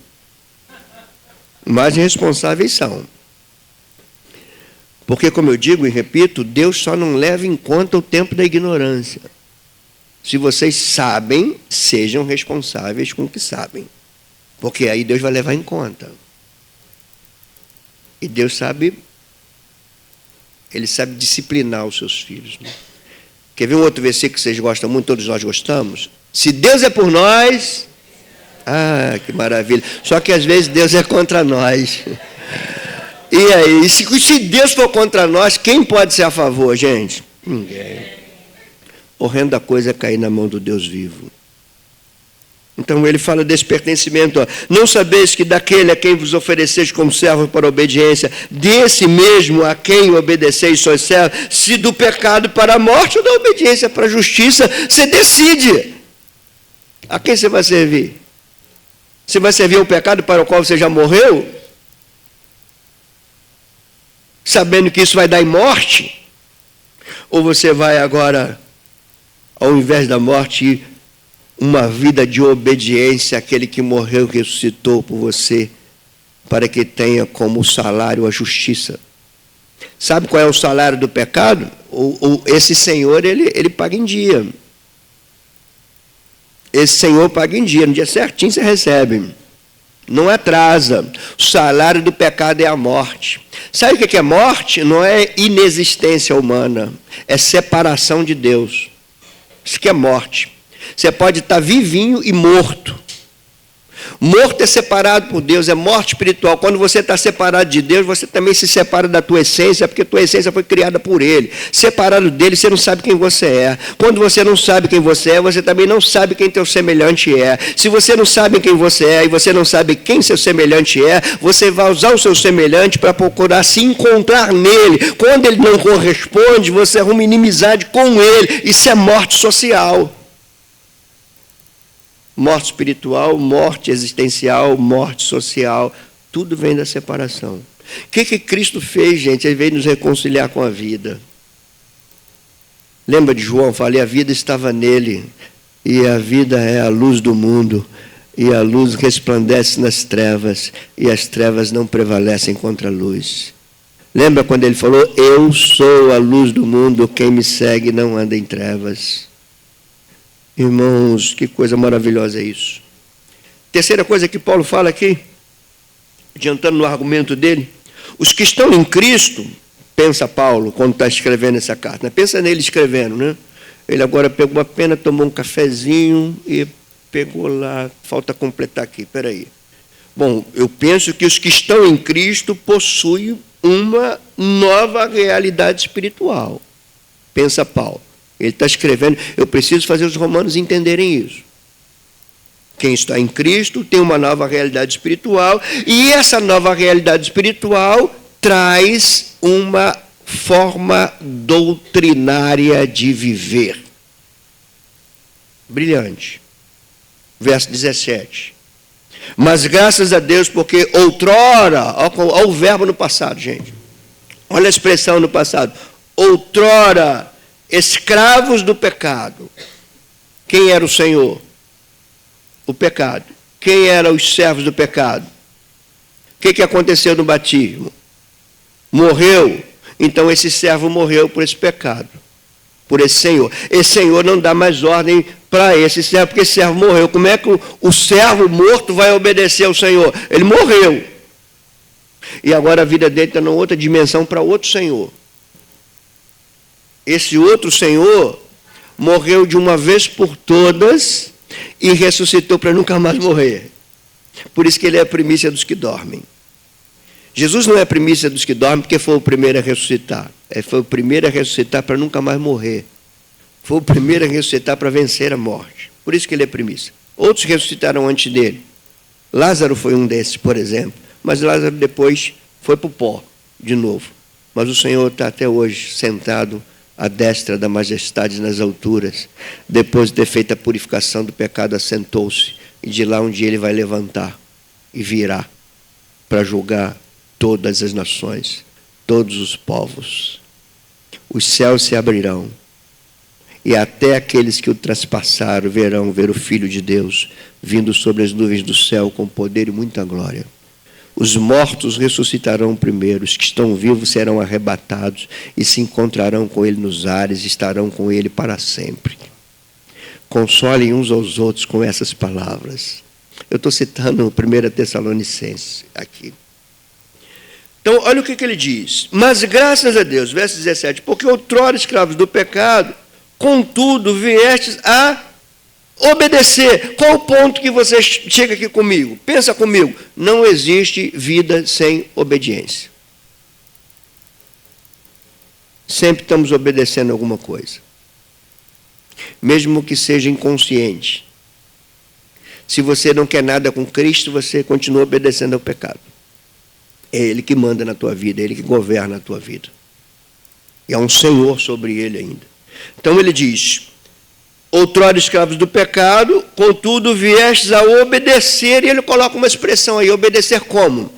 Mas responsáveis são. Porque, como eu digo e repito, Deus só não leva em conta o tempo da ignorância. Se vocês sabem, sejam responsáveis com o que sabem. Porque aí Deus vai levar em conta. E Deus sabe, Ele sabe disciplinar os seus filhos. Né? Quer ver um outro versículo que vocês gostam muito, todos nós gostamos? Se Deus é por nós... Ah, que maravilha. Só que às vezes Deus é contra nós. E aí, se Deus for contra nós, quem pode ser a favor, gente? Ninguém. Horrenda coisa é cair na mão do Deus vivo. Então ele fala desse pertencimento. Ó. Não sabeis que daquele a quem vos ofereceis como servo para a obediência, desse mesmo a quem obedeceis sois servos, se do pecado para a morte ou da obediência para a justiça, você decide. A quem você vai servir? Você vai servir ao pecado para o qual você já morreu? Sabendo que isso vai dar em morte? Ou você vai agora, ao invés da morte, uma vida de obediência àquele que morreu e ressuscitou por você, para que tenha como salário a justiça? Sabe qual é o salário do pecado? Esse Senhor, ele paga em dia. Esse Senhor paga em dia, no dia certinho você recebe. Não atrasa. O salário do pecado é a morte. Sabe o que é morte? Não é inexistência humana, é separação de Deus. Isso que é morte. Você pode estar vivinho e morto. Morto é separado por Deus, é morte espiritual. Quando você está separado de Deus, você também se separa da tua essência, porque a tua essência foi criada por Ele. Separado dele, você não sabe quem você é. Quando você não sabe quem você é, você também não sabe quem teu semelhante é. Se você não sabe quem você é e você não sabe quem seu semelhante é, você vai usar o seu semelhante para procurar se encontrar nele. Quando ele não corresponde, você arruma inimizade com ele. Isso é morte social. Morte espiritual, morte existencial, morte social, tudo vem da separação. O que Cristo fez, gente? Ele veio nos reconciliar com a vida. Lembra de João? Falei, a vida estava nele, e a vida é a luz do mundo, e a luz resplandece nas trevas, e as trevas não prevalecem contra a luz. Lembra quando ele falou, eu sou a luz do mundo, quem me segue não anda em trevas. Irmãos, que coisa maravilhosa é isso. Terceira coisa que Paulo fala aqui, adiantando no argumento dele, os que estão em Cristo, pensa Paulo, quando está escrevendo essa carta, né? Pensa nele escrevendo, né? Ele agora pegou a pena, tomou um cafezinho e pegou lá, falta completar aqui, peraí. Bom, eu penso que os que estão em Cristo possuem uma nova realidade espiritual, pensa Paulo. Ele está escrevendo, eu preciso fazer os romanos entenderem isso. Quem está em Cristo tem uma nova realidade espiritual, e essa nova realidade espiritual traz uma forma doutrinária de viver. Brilhante. Verso 17. Mas graças a Deus, porque outrora, olha o verbo no passado, gente. Olha a expressão no passado. Outrora, escravos do pecado. Quem era o Senhor? o pecado. Quem eram os servos do pecado? O que aconteceu no batismo? Morreu. Então esse servo morreu por esse pecado, por esse senhor. Esse senhor não dá mais ordem para esse servo, porque esse servo morreu. Como é que o servo morto vai obedecer ao Senhor? Ele morreu. E agora a vida dele está numa outra dimensão para outro senhor. Esse outro senhor morreu de uma vez por todas e ressuscitou para nunca mais morrer. Por isso que ele é a primícia dos que dormem. Jesus não é a primícia dos que dormem porque foi o primeiro a ressuscitar. Ele foi o primeiro a ressuscitar para nunca mais morrer. Foi o primeiro a ressuscitar para vencer a morte. Por isso que ele é primícia. Outros ressuscitaram antes dele. Lázaro foi um desses, por exemplo. Mas Lázaro depois foi para o pó, de novo. Mas o Senhor está até hoje sentado à destra da majestade nas alturas. Depois de ter feito a purificação do pecado, assentou-se. E de lá um dia ele vai levantar e virá para julgar todas as nações, todos os povos. Os céus se abrirão e até aqueles que o traspassaram verão ver o Filho de Deus vindo sobre as nuvens do céu com poder e muita glória. Os mortos ressuscitarão primeiro, os que estão vivos serão arrebatados e se encontrarão com ele nos ares, estarão com ele para sempre. Consolem uns aos outros com essas palavras. Eu estou citando 1 Tessalonicenses aqui. Então, olha o que ele diz. Mas graças a Deus, verso 17, porque outrora escravos do pecado, contudo viestes a obedecer. Qual o ponto que você chega aqui comigo? Pensa comigo. Não existe vida sem obediência. Sempre estamos obedecendo alguma coisa. Mesmo que seja inconsciente. Se você não quer nada com Cristo, você continua obedecendo ao pecado. É Ele que manda na tua vida, é Ele que governa a tua vida. E há um Senhor sobre ele ainda. Então ele diz, outrora escravos do pecado, contudo viestes a obedecer, e ele coloca uma expressão aí, obedecer como?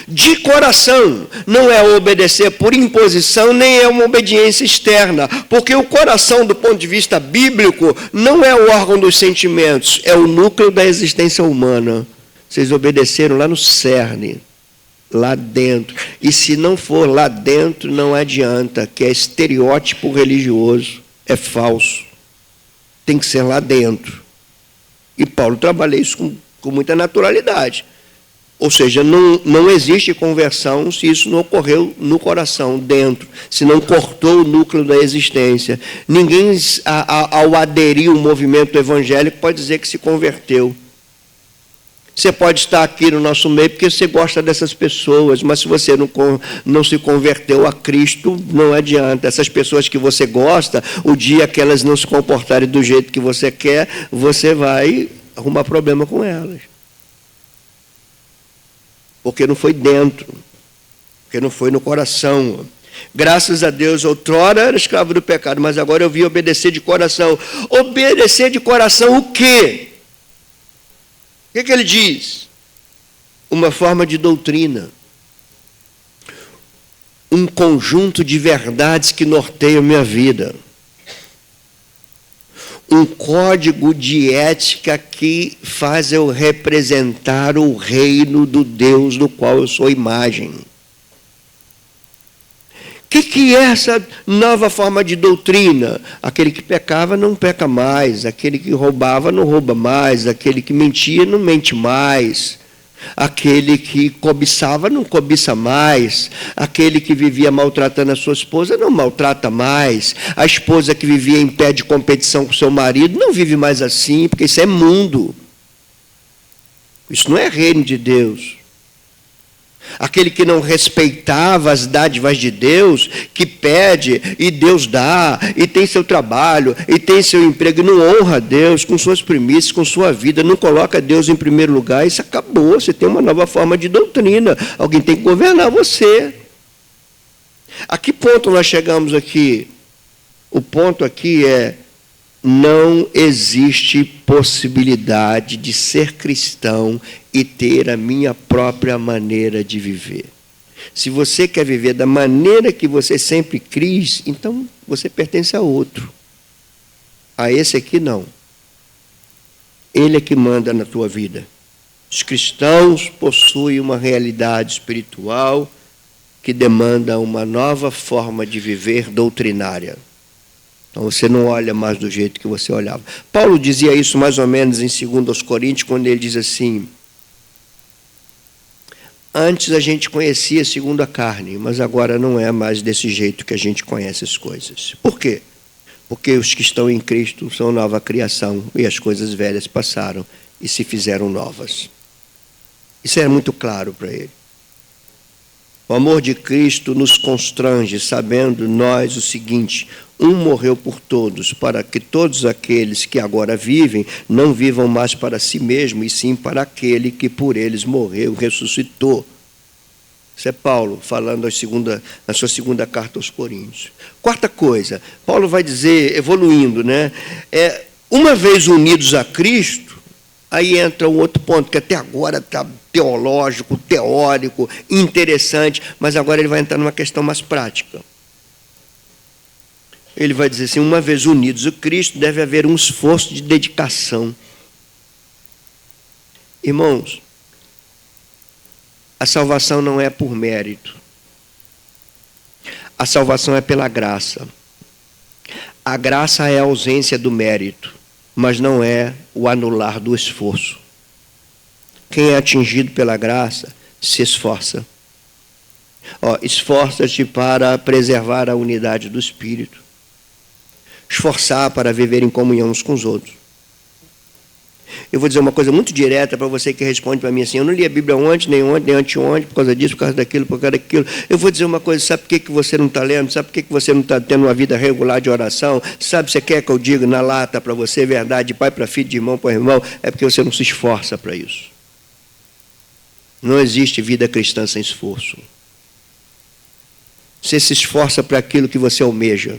De coração, não é obedecer por imposição, nem é uma obediência externa, porque o coração, do ponto de vista bíblico, não é o órgão dos sentimentos, é o núcleo da existência humana. Vocês obedeceram lá no cerne, lá dentro. E se não for lá dentro, não adianta, que é estereótipo religioso, é falso. Tem que ser lá dentro. E Paulo trabalha isso com muita naturalidade. Ou seja, não existe conversão se isso não ocorreu no coração, dentro. Se não cortou o núcleo da existência. Ninguém, ao aderir ao movimento evangélico, pode dizer que se converteu. Você pode estar aqui no nosso meio porque você gosta dessas pessoas, mas se você não se converteu a Cristo, não adianta. Essas pessoas que você gosta, o dia que elas não se comportarem do jeito que você quer, você vai arrumar problema com elas. Porque não foi dentro, porque não foi no coração. Graças a Deus, outrora era escravo do pecado, mas agora eu vim obedecer de coração. Obedecer de coração o quê? O que ele diz? Uma forma de doutrina. Um conjunto de verdades que norteiam minha vida. Um código de ética que faz eu representar o reino do Deus do qual eu sou imagem. O que é essa nova forma de doutrina? Aquele que pecava não peca mais, aquele que roubava não rouba mais, aquele que mentia não mente mais, aquele que cobiçava não cobiça mais, aquele que vivia maltratando a sua esposa não maltrata mais, a esposa que vivia em pé de competição com seu marido não vive mais assim, porque isso é mundo. Isso não é reino de Deus. Aquele que não respeitava as dádivas de Deus, que pede e Deus dá, e tem seu trabalho, e tem seu emprego, e não honra a Deus com suas primícias, com sua vida, não coloca Deus em primeiro lugar, isso acabou, você tem uma nova forma de doutrina, alguém tem que governar você. A que ponto nós chegamos aqui? O ponto aqui é, não existe possibilidade de ser cristão e ter a minha própria maneira de viver. Se você quer viver da maneira que você sempre quis, então você pertence a outro. A esse aqui não. Ele é que manda na tua vida. Os cristãos possuem uma realidade espiritual que demanda uma nova forma de viver doutrinária. Então você não olha mais do jeito que você olhava. Paulo dizia isso mais ou menos em 2 Coríntios, quando ele diz assim: antes a gente conhecia segundo a carne, mas agora não é mais desse jeito que a gente conhece as coisas. Por quê? Porque os que estão em Cristo são nova criação e as coisas velhas passaram e se fizeram novas. Isso é muito claro para ele. O amor de Cristo nos constrange, sabendo nós o seguinte: um morreu por todos, para que todos aqueles que agora vivem não vivam mais para si mesmo, e sim para aquele que por eles morreu e ressuscitou. Isso é Paulo falando na sua segunda carta aos Coríntios. Quarta coisa, Paulo vai dizer, evoluindo, né? Uma vez unidos a Cristo, aí entra um outro ponto, que até agora está teológico, teórico, interessante, mas agora ele vai entrar numa questão mais prática. Ele vai dizer assim: uma vez unidos a Cristo, deve haver um esforço de dedicação. Irmãos, a salvação não é por mérito. A salvação é pela graça. A graça é a ausência do mérito, mas não é o anular do esforço. Quem é atingido pela graça se esforça. Esforça-te para preservar a unidade do Espírito. Esforçar para viver em comunhão uns com os outros. Eu vou dizer uma coisa muito direta para você que responde para mim assim: eu não li a Bíblia ontem, nem anteontem, por causa disso, por causa daquilo, por causa daquilo. Eu vou dizer uma coisa: sabe por que você não está lendo? Sabe por que você não está tendo uma vida regular de oração? Sabe, você quer que eu diga na lata para você, verdade, de pai para filho, de irmão para irmão? É porque você não se esforça para isso. Não existe vida cristã sem esforço. Você se esforça para aquilo que você almeja.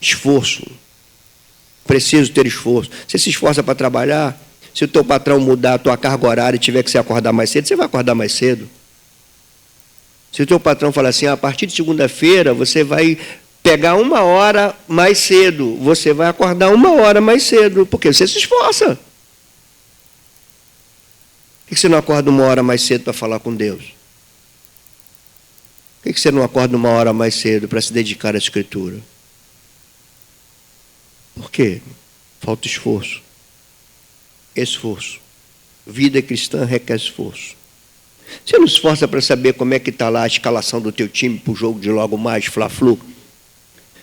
Esforço. Preciso ter esforço. Você se esforça para trabalhar. Se o teu patrão mudar a tua carga horária e tiver que você acordar mais cedo, você vai acordar mais cedo. Se o teu patrão falar assim: a partir de segunda-feira você vai pegar 1 hora mais cedo, você vai acordar 1 hora mais cedo, porque você se esforça. Por que você não acorda 1 hora mais cedo para falar com Deus? Por que você não acorda 1 hora mais cedo para se dedicar à Escritura? Por quê? Falta esforço. Esforço. Vida cristã requer esforço. Você não se esforça para saber como é que está lá a escalação do teu time para o jogo de logo mais, Fla-Flu?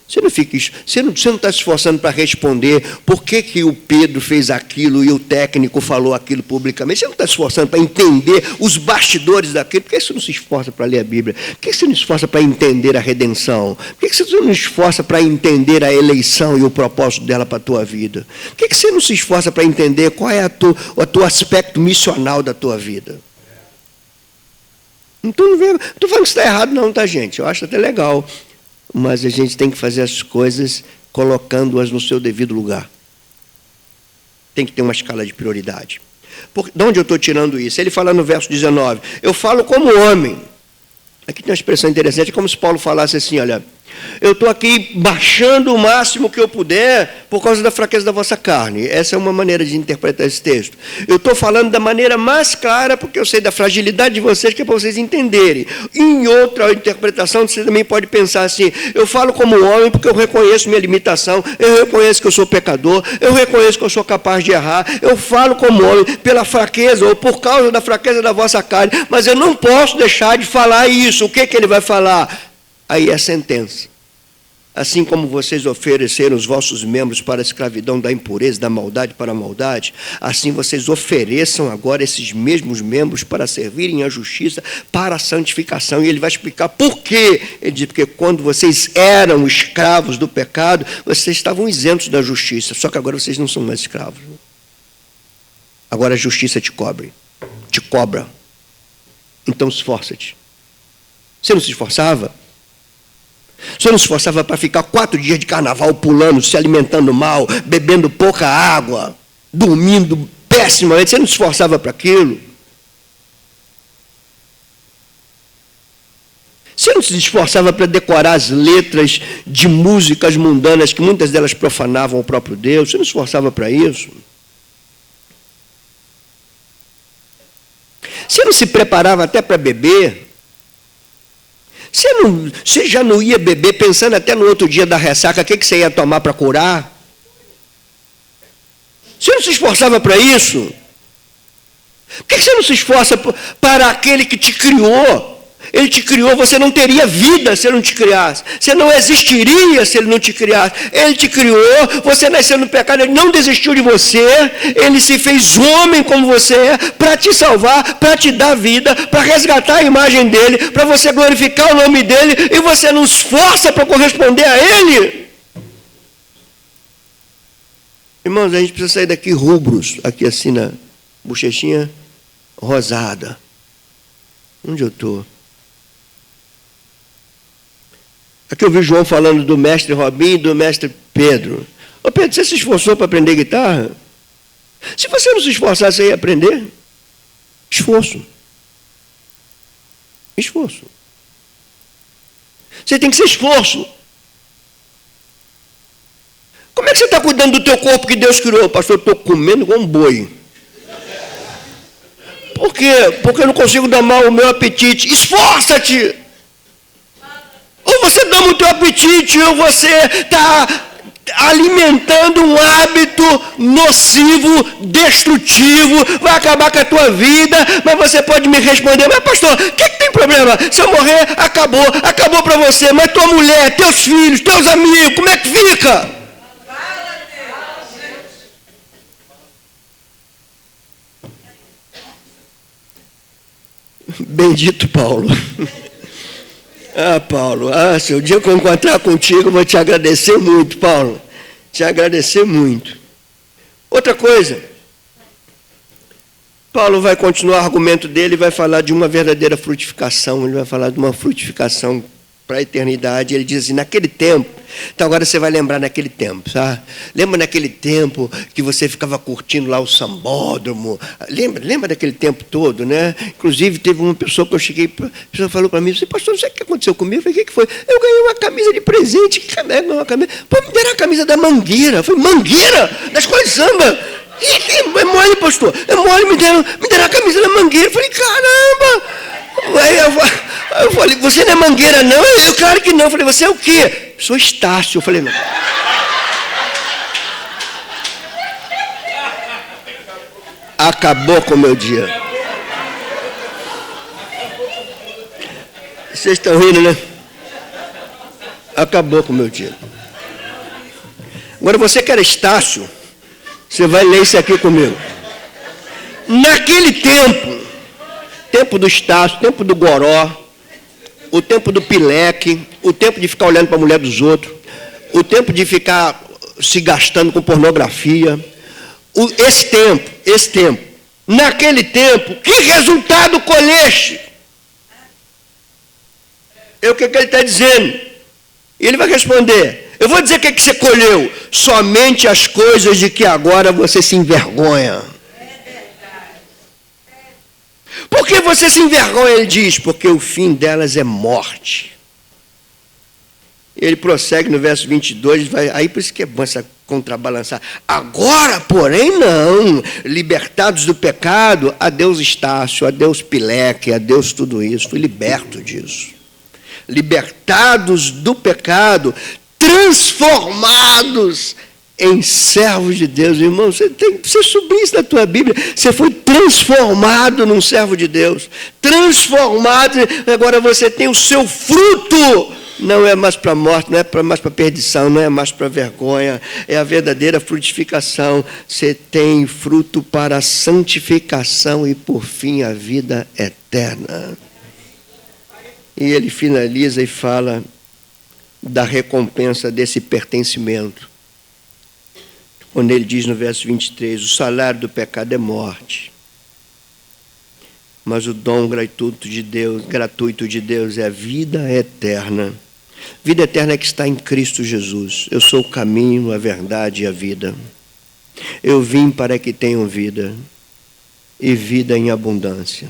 Você não está se esforçando para responder por que o Pedro fez aquilo e o técnico falou aquilo publicamente. Você não está se esforçando para entender os bastidores daquilo. Por que você não se esforça para ler a Bíblia? Por que você não se esforça para entender a redenção? Por que você não se esforça para entender a eleição e o propósito dela para a tua vida? Por que você não se esforça para entender qual é o teu aspecto missional da tua vida? Não estou falando que está errado não, tá, gente? Eu acho até legal. Mas a gente tem que fazer as coisas colocando-as no seu devido lugar. Tem que ter uma escala de prioridade. De onde eu estou tirando isso? Ele fala no verso 19: eu falo como homem. Aqui tem uma expressão interessante, é como se Paulo falasse assim: olha, eu estou aqui baixando o máximo que eu puder por causa da fraqueza da vossa carne. Essa é uma maneira de interpretar esse texto. Eu estou falando da maneira mais clara porque eu sei da fragilidade de vocês, que é para vocês entenderem. Em outra interpretação, você também pode pensar assim: eu falo como homem porque eu reconheço minha limitação, eu reconheço que eu sou pecador, eu reconheço que eu sou capaz de errar, eu falo como homem pela fraqueza ou por causa da fraqueza da vossa carne, mas eu não posso deixar de falar isso. O que ele vai falar? Aí é a sentença. Assim como vocês ofereceram os vossos membros para a escravidão da impureza, da maldade para a maldade, assim vocês ofereçam agora esses mesmos membros para servirem à justiça, para a santificação. E ele vai explicar por quê. Ele diz: porque quando vocês eram escravos do pecado, vocês estavam isentos da justiça, só que agora vocês não são mais escravos. Agora a justiça te cobra. Então esforça-te. Você não se esforçava? Você não se esforçava para ficar 4 dias de carnaval pulando, se alimentando mal, bebendo pouca água, dormindo pessimamente? Você não se esforçava para aquilo? Você não se esforçava para decorar as letras de músicas mundanas, que muitas delas profanavam o próprio Deus? Você não se esforçava para isso? Você não se preparava até para beber? Você já não ia beber pensando até no outro dia da ressaca, o que você ia tomar para curar? Você não se esforçava para isso? Por que você não se esforça para aquele que te criou? Ele te criou, você não teria vida se ele não te criasse. Você não existiria se ele não te criasse. Ele te criou, você nasceu no pecado, ele não desistiu de você. Ele se fez homem como você é, para te salvar, para te dar vida, para resgatar a imagem dele, para você glorificar o nome dele, e você não esforça para corresponder a ele. Irmãos, a gente precisa sair daqui rubros, aqui assim na bochechinha rosada. Onde eu estou? Aqui eu vi João falando do mestre Robinho e do mestre Pedro. Ô Pedro, você se esforçou para aprender guitarra? Se você não se esforçar, você ia aprender? Esforço. Esforço. Você tem que ser esforço. Como é que você está cuidando do teu corpo que Deus criou? Pastor, eu estou comendo igual um boi. Por quê? Porque eu não consigo domar o meu apetite. Esforça-te! Ou você doma o teu apetite, ou você está alimentando um hábito nocivo, destrutivo, vai acabar com a tua vida, mas você pode me responder, mas pastor, o que tem problema? Se eu morrer, acabou para você, mas tua mulher, teus filhos, teus amigos, como é que fica? Bendito Paulo. Paulo, se o dia que eu encontrar contigo, eu vou te agradecer muito, Paulo. Te agradecer muito. Outra coisa, Paulo vai continuar o argumento dele e vai falar de uma verdadeira frutificação. Ele vai falar de uma frutificação para a eternidade. Ele diz assim, naquele tempo, então agora você vai lembrar naquele tempo, tá? Lembra naquele tempo que você ficava curtindo lá o sambódromo? Lembra daquele tempo todo, né? Inclusive teve uma pessoa que eu cheguei, a pessoa falou para mim, pastor, não sei o que aconteceu comigo. Eu falei, o que foi? Eu ganhei uma camisa de presente. Que uma camisa? Pô, me deram a camisa da Mangueira. Eu falei, Mangueira? Da escola de samba? É mole, pastor. É mole, me deram a camisa da Mangueira. Eu falei, caramba! Aí eu falei, você não é Mangueira, não? Eu, claro que não. Eu falei, você é o quê? Sou Estácio. Eu falei, não. Acabou com o meu dia. Vocês estão rindo, né? Acabou com o meu dia. Agora, você que era Estácio, você vai ler isso aqui comigo. Naquele tempo do Estácio, tempo do Goró, o tempo do pileque, o tempo de ficar olhando para a mulher dos outros, o tempo de ficar se gastando com pornografia, esse tempo, naquele tempo, que resultado colheste? O que ele está dizendo? E ele vai responder, eu vou dizer o que você colheu, somente as coisas de que agora você se envergonha. Por que você se envergonha? Ele diz, porque o fim delas é morte. Ele prossegue no verso 22, aí por isso que é bom essa contrabalançar. Agora, porém, não. Libertados do pecado, adeus Estácio, adeus Pileque, adeus tudo isso. Fui liberto disso. Libertados do pecado, transformados em servos de Deus. Irmão, você subir isso na tua Bíblia. Você foi transformado num servo de Deus. Transformado, agora você tem o seu fruto. Não é mais para a morte, não é mais para a perdição, não é mais para a vergonha. É a verdadeira frutificação. Você tem fruto para a santificação e, por fim, a vida eterna. E ele finaliza e fala da recompensa desse pertencimento. Quando ele diz no verso 23, o salário do pecado é morte, mas o dom gratuito de Deus é a vida eterna. Vida eterna é que está em Cristo Jesus. Eu sou o caminho, a verdade e a vida. Eu vim para que tenham vida, e vida em abundância.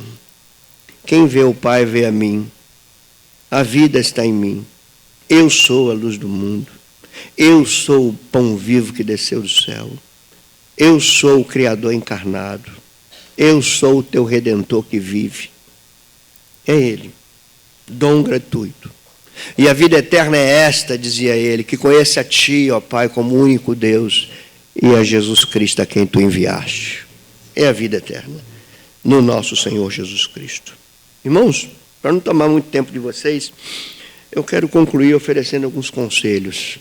Quem vê o Pai vê a mim. A vida está em mim. Eu sou a luz do mundo. Eu sou o pão vivo que desceu do céu. Eu sou o Criador encarnado. Eu sou o teu Redentor que vive. É Ele. Dom gratuito. E a vida eterna é esta, dizia ele, que conheça a ti, ó Pai, como único Deus, e a Jesus Cristo a quem tu enviaste. É a vida eterna, no nosso Senhor Jesus Cristo. Irmãos, para não tomar muito tempo de vocês, eu quero concluir oferecendo alguns conselhos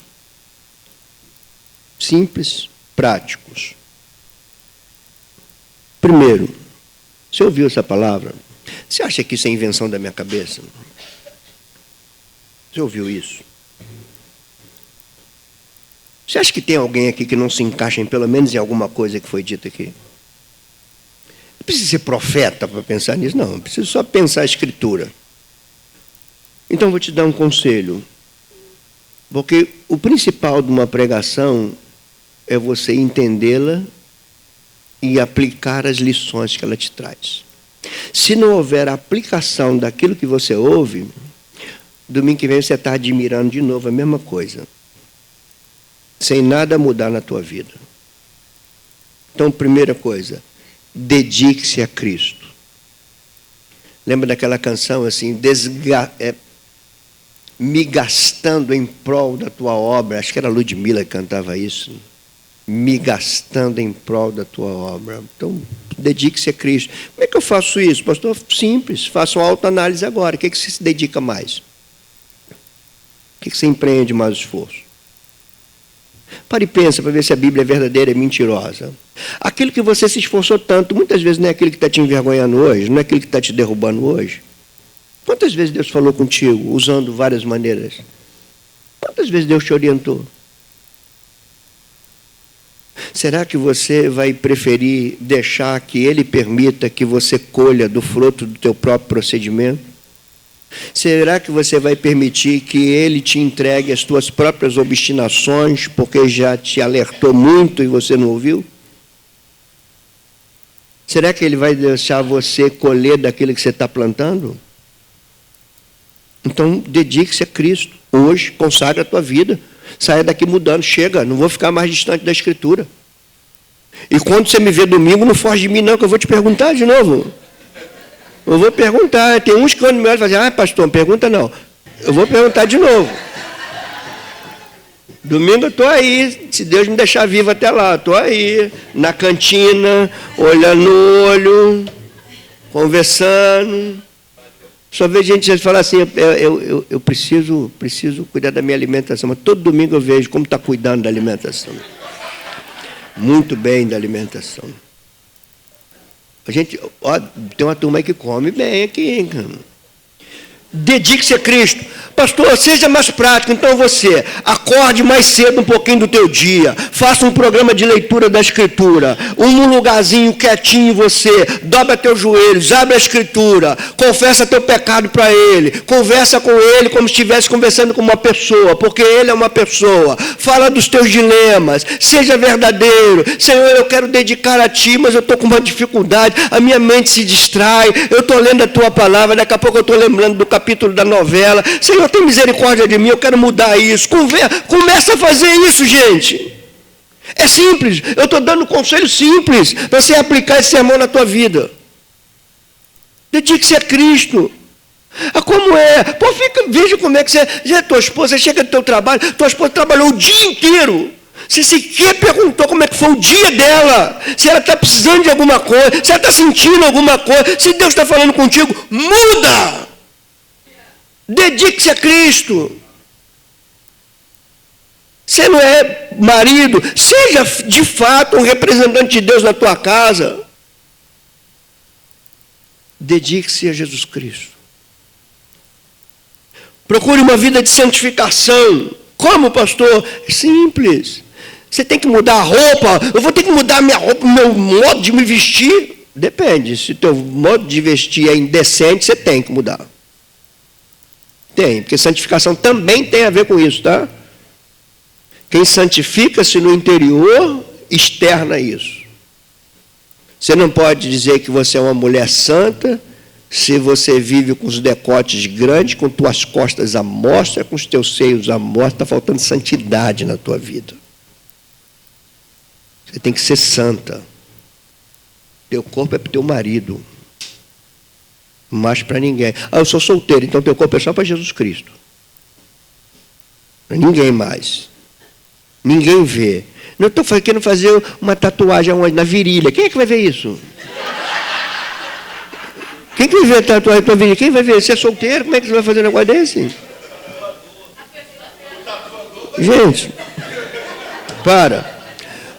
simples, práticos. Primeiro, você ouviu essa palavra? Você acha que isso é invenção da minha cabeça? Você ouviu isso? Você acha que tem alguém aqui que não se encaixa em pelo menos em alguma coisa que foi dita aqui? Não precisa ser profeta para pensar nisso, não. Precisa só pensar a Escritura. Então, vou te dar um conselho. Porque o principal de uma pregação é você entendê-la e aplicar as lições que ela te traz. Se não houver aplicação daquilo que você ouve, domingo que vem você está admirando de novo a mesma coisa, sem nada mudar na tua vida. Então, primeira coisa, dedique-se a Cristo. Lembra daquela canção assim, me gastando em prol da tua obra? Acho que era Ludmilla que cantava isso. Me gastando em prol da tua obra. Então, dedique-se a Cristo. Como é que eu faço isso, pastor? Simples, faça uma autoanálise agora. O que você se dedica mais? O que você empreende mais esforço? Pare e pensa para ver se a Bíblia é verdadeira, é mentirosa. Aquilo que você se esforçou tanto, muitas vezes não é aquilo que está te envergonhando hoje, não é aquilo que está te derrubando hoje. Quantas vezes Deus falou contigo, usando várias maneiras? Quantas vezes Deus te orientou? Será que você vai preferir deixar que Ele permita que você colha do fruto do teu próprio procedimento? Será que você vai permitir que Ele te entregue as tuas próprias obstinações, porque já te alertou muito e você não ouviu? Será que Ele vai deixar você colher daquilo que você está plantando? Então, dedique-se a Cristo. Hoje, consagra a tua vida. Saia daqui mudando. Chega, não vou ficar mais distante da Escritura. E quando você me vê domingo, não foge de mim não, que eu vou te perguntar de novo. Eu vou perguntar. Tem uns que quando me olham e falam, pastor, não pergunta não. Eu vou perguntar de novo. Domingo eu estou aí, se Deus me deixar vivo até lá. Estou aí, na cantina, olhando no olho, conversando. Só vejo gente falar assim, eu preciso cuidar da minha alimentação. Mas todo domingo eu vejo como está cuidando da alimentação. Muito bem da alimentação. A gente, ó, tem uma turma aí que come bem aqui, cara. Dedique-se a Cristo. Pastor, seja mais prático. Então você, acorde mais cedo um pouquinho do teu dia. Faça um programa de leitura da Escritura. Um lugarzinho quietinho você. Dobra teus joelhos, abre a Escritura. Confessa teu pecado para Ele. Conversa com Ele como se estivesse conversando com uma pessoa. Porque Ele é uma pessoa. Fala dos teus dilemas. Seja verdadeiro. Senhor, eu quero dedicar a Ti, mas eu estou com uma dificuldade. A minha mente se distrai. Eu estou lendo a Tua palavra. Daqui a pouco eu estou lembrando do capítulo da novela. Senhor, tem misericórdia de mim, eu quero mudar isso. Começa a fazer isso, gente. É simples. Eu estou dando um conselho simples para você aplicar esse sermão na tua vida. Dedique-se a Cristo. Como é? Pô, veja como é que você... Já tua esposa chega do teu trabalho, tua esposa trabalhou o dia inteiro. Você sequer perguntou como é que foi o dia dela. Se ela está precisando de alguma coisa, se ela está sentindo alguma coisa, se Deus está falando contigo, muda! Dedique-se a Cristo. Você não é marido, seja de fato um representante de Deus na tua casa. Dedique-se a Jesus Cristo. Procure uma vida de santificação. Como, pastor? Simples. Você tem que mudar a roupa. Eu vou ter que mudar a minha roupa, o meu modo de me vestir. Depende. Se o teu modo de vestir é indecente, você tem que mudar. Tem, porque santificação também tem a ver com isso, tá? Quem santifica-se no interior, externa isso. Você não pode dizer que você é uma mulher santa se você vive com os decotes grandes, com tuas costas à mostra, com os teus seios à mostra, está faltando santidade na tua vida. Você tem que ser santa. Teu corpo é para o teu marido, mas para ninguém. Eu sou solteiro, então teu corpo é só para Jesus Cristo. Para ninguém mais. Ninguém vê. Não estou querendo fazer uma tatuagem aonde? Na virilha. Quem é que vai ver isso? Quem que vai ver tatuagem na virilha? Quem vai ver? Você é solteiro? Como é que você vai fazer um negócio desse? Gente, para.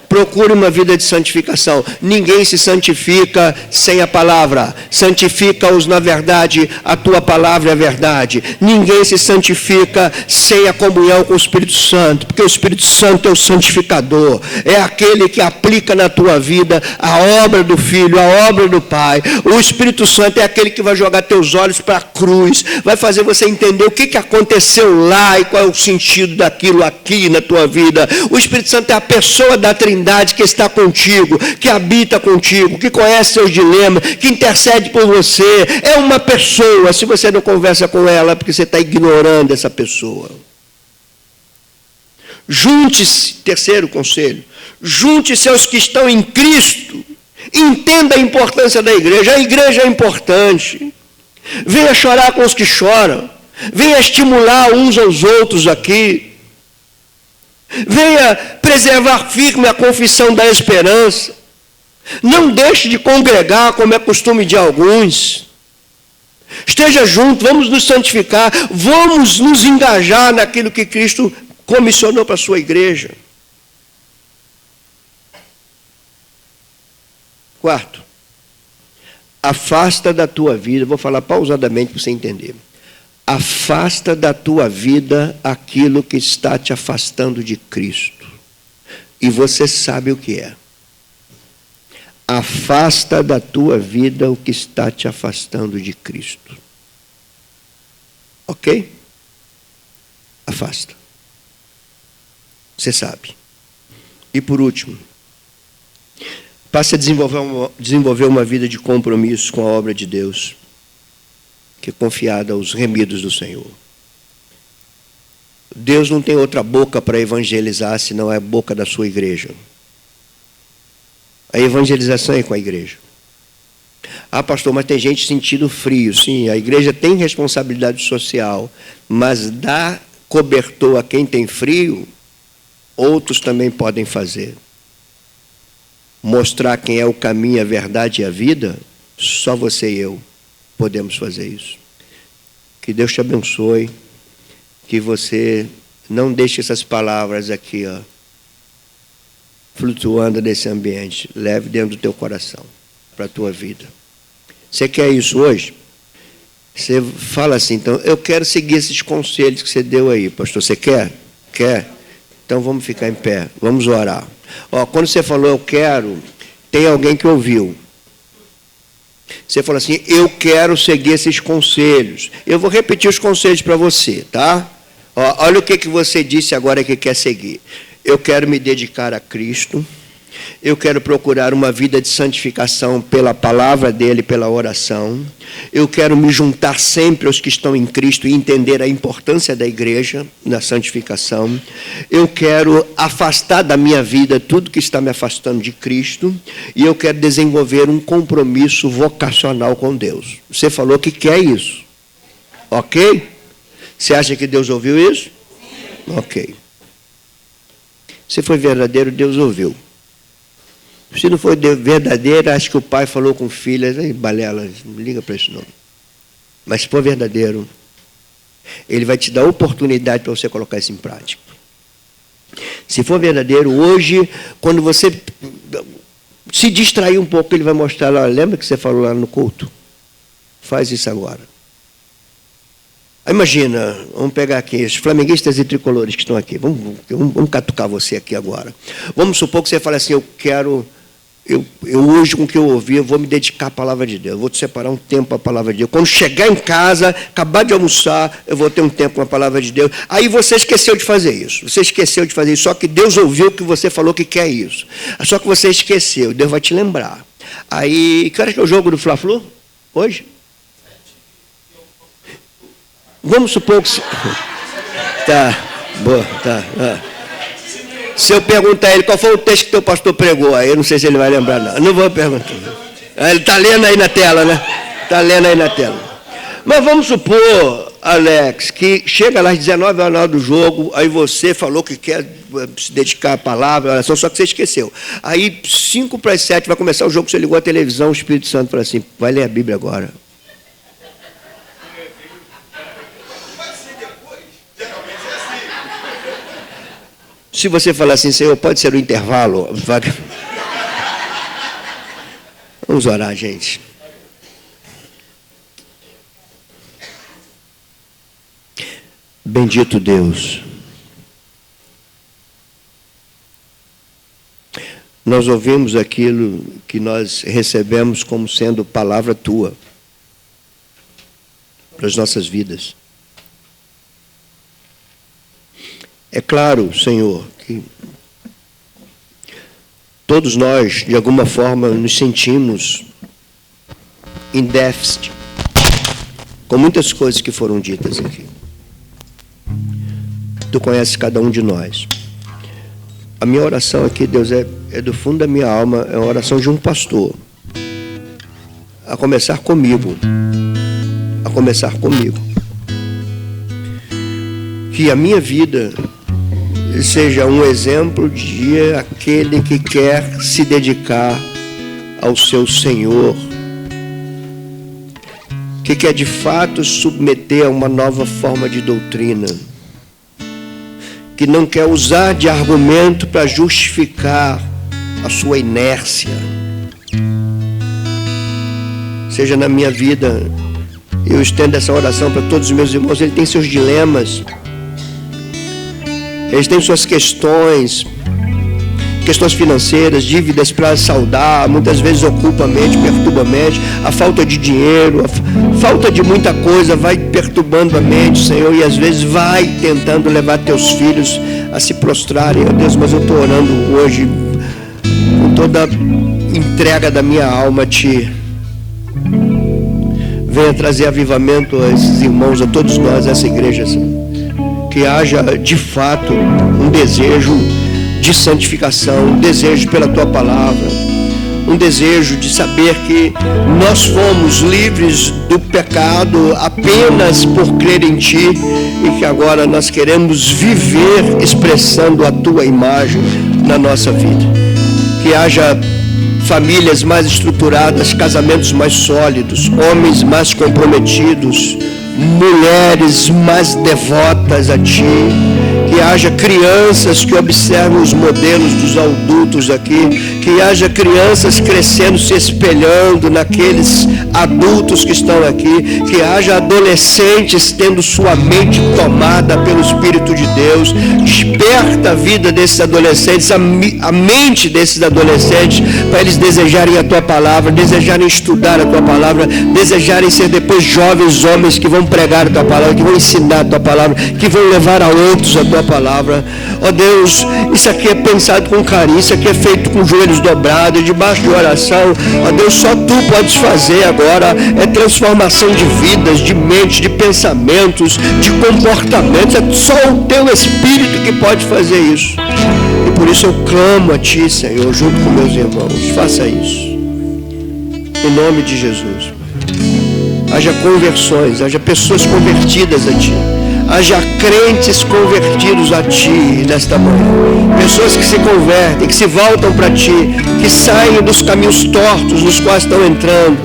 Procure uma vida de santificação. Ninguém se santifica sem a palavra. Santifica-os na verdade, a tua palavra é a verdade. Ninguém se santifica sem a comunhão com o Espírito Santo, porque o Espírito Santo é o santificador. É aquele que aplica na tua vida a obra do Filho, a obra do Pai. O Espírito Santo é aquele que vai jogar teus olhos para a cruz, vai fazer você entender o que aconteceu lá e qual é o sentido daquilo aqui na tua vida. O Espírito Santo é a pessoa da Trindade que está contigo, que habita contigo, que conhece seus dilemas, que intercede por você. É uma pessoa. Se você não conversa com ela, é porque você está ignorando essa pessoa. Junte-se, terceiro conselho, junte-se aos que estão em Cristo. Entenda a importância da igreja. A igreja é importante. Venha chorar com os que choram. Venha estimular uns aos outros aqui. Venha preservar firme a confissão da esperança. Não deixe de congregar, como é costume de alguns. Esteja junto, vamos nos santificar, vamos nos engajar naquilo que Cristo comissionou para a sua igreja. Quarto, afasta da tua vida, vou falar pausadamente para você entender. Afasta da tua vida aquilo que está te afastando de Cristo. E você sabe o que é. Afasta da tua vida o que está te afastando de Cristo. Ok? Afasta. Você sabe. E por último, passe a desenvolver uma vida de compromisso com a obra de Deus, que é confiada aos remidos do Senhor. Deus não tem outra boca para evangelizar, senão é a boca da sua igreja. A evangelização é com a igreja. Ah, pastor, mas tem gente sentindo frio. Sim, a igreja tem responsabilidade social, mas dá cobertor a quem tem frio, outros também podem fazer. Mostrar quem é o caminho, a verdade e a vida, só você e eu podemos fazer isso. Que Deus te abençoe, que você não deixe essas palavras aqui, flutuando nesse ambiente. Leve dentro do teu coração, para a tua vida. Você quer isso hoje? Você fala assim, então, eu quero seguir esses conselhos que você deu aí, pastor. Você quer? Quer? Então vamos ficar em pé, vamos orar. Quando você falou eu quero, tem alguém que ouviu. Você falou assim, eu quero seguir esses conselhos. Eu vou repetir os conselhos para você, tá? Olha o que você disse agora que quer seguir. Eu quero me dedicar a Cristo. Eu quero procurar uma vida de santificação pela palavra dele, pela oração. Eu quero me juntar sempre aos que estão em Cristo e entender a importância da igreja na santificação. Eu quero afastar da minha vida tudo que está me afastando de Cristo. E eu quero desenvolver um compromisso vocacional com Deus. Você falou que quer isso. Ok? Você acha que Deus ouviu isso? Sim. Ok. Se foi verdadeiro, Deus ouviu. Se não for verdadeiro, acho que o pai falou com filhas, balela, não liga para isso não. Mas se for verdadeiro, ele vai te dar oportunidade para você colocar isso em prática. Se for verdadeiro, hoje, quando você se distrair um pouco, ele vai mostrar lá, lembra que você falou lá no culto? Faz isso agora. Imagina, vamos pegar aqui os flamenguistas e tricolores que estão aqui. Vamos catucar você aqui agora. Vamos supor que você fale assim, eu hoje com o que eu ouvi, eu vou me dedicar à palavra de Deus. Eu vou te separar um tempo para a palavra de Deus. Quando chegar em casa, acabar de almoçar, eu vou ter um tempo com a palavra de Deus. Aí você esqueceu de fazer isso. Você esqueceu de fazer isso. Só que Deus ouviu que você falou que quer isso. Só que você esqueceu. Deus vai te lembrar. Aí, que hora que é o jogo do Fla-Flu? Hoje? Vamos supor que... Tá, boa, tá. Se eu perguntar a ele qual foi o texto que teu pastor pregou, aí eu não sei se ele vai lembrar, não. Eu não vou perguntar. Ele está lendo aí na tela, né? Está lendo aí na tela. Mas vamos supor, Alex, que chega lá às 19 horas na hora do jogo, aí você falou que quer se dedicar à palavra, oração, só que você esqueceu. Aí, 5 para as 7, vai começar o jogo, você ligou a televisão, o Espírito Santo fala assim, vai ler a Bíblia agora. Se você falar assim, Senhor, pode ser o intervalo? Vamos orar, gente. Bendito Deus. Nós ouvimos aquilo que nós recebemos como sendo palavra tua para as nossas vidas. É claro, Senhor, que todos nós, de alguma forma, nos sentimos em déficit com muitas coisas que foram ditas aqui. Tu conheces cada um de nós. A minha oração aqui, Deus, é do fundo da minha alma, é uma oração de um pastor. A começar comigo. A começar comigo. Que a minha vida seja um exemplo de aquele que quer se dedicar ao seu Senhor, que quer de fato submeter a uma nova forma de doutrina, que não quer usar de argumento para justificar a sua inércia. Seja na minha vida, eu estendo essa oração para todos os meus irmãos, ele tem seus dilemas, eles têm suas questões financeiras, dívidas para saldar, muitas vezes ocupa a mente, perturba a mente, a falta de dinheiro, a falta de muita coisa vai perturbando a mente, Senhor, e às vezes vai tentando levar teus filhos a se prostrarem, ó Deus, mas eu estou orando hoje com toda a entrega da minha alma a Ti. Venha trazer avivamento a esses irmãos, a todos nós, a essa igreja, Senhor. Que haja de fato um desejo de santificação, um desejo pela Tua palavra, um desejo de saber que nós fomos livres do pecado apenas por crer em Ti e que agora nós queremos viver expressando a Tua imagem na nossa vida. Que haja famílias mais estruturadas, casamentos mais sólidos, homens mais comprometidos, mulheres mais devotas a Ti, que haja crianças que observam os modelos dos adultos aqui, que haja crianças crescendo, se espelhando naqueles adultos que estão aqui, que haja adolescentes tendo sua mente tomada pelo Espírito de Deus. Desperta a vida desses adolescentes, a mente desses adolescentes, para eles desejarem a Tua palavra, desejarem estudar a Tua palavra, desejarem ser depois jovens homens que vão pregar a Tua palavra, que vão ensinar a Tua palavra, que vão levar a outros a Tua palavra. Ó Deus, isso aqui é pensado com carinho, isso aqui é feito com joelhos dobrados, debaixo de oração. Ó Deus, só Tu podes fazer agora, é transformação de vidas, de mentes, de pensamentos, de comportamentos, é só o Teu Espírito que pode fazer isso. E por isso eu clamo a Ti, Senhor, junto com meus irmãos, faça isso. Em nome de Jesus. Haja conversões, haja pessoas convertidas a Ti. Haja crentes convertidos a Ti nesta manhã. Pessoas que se convertem, que se voltam para Ti, que saem dos caminhos tortos nos quais estão entrando.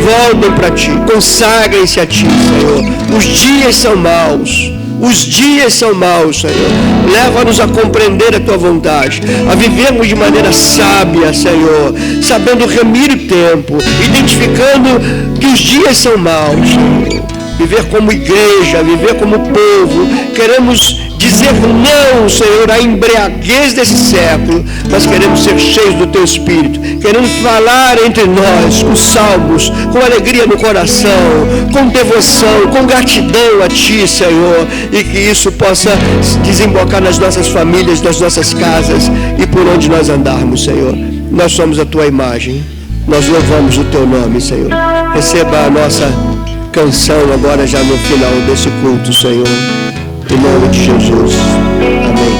Voltem para Ti, consagrem-se a Ti, Senhor. Os dias são maus. Os dias são maus, Senhor. Leva-nos a compreender a Tua vontade, a vivermos de maneira sábia, Senhor, sabendo remir o tempo, identificando que os dias são maus, Senhor. Viver como igreja, viver como povo. Queremos dizer não, Senhor, à embriaguez desse século, mas queremos ser cheios do Teu Espírito. Queremos falar entre nós com salmos, com alegria no coração, com devoção, com gratidão a Ti, Senhor, e que isso possa desembocar nas nossas famílias, nas nossas casas e por onde nós andarmos, Senhor. Nós somos a Tua imagem, nós louvamos o Teu nome, Senhor. Receba a nossa canção agora já no final desse culto, Senhor. Em nome de Jesus. Amém.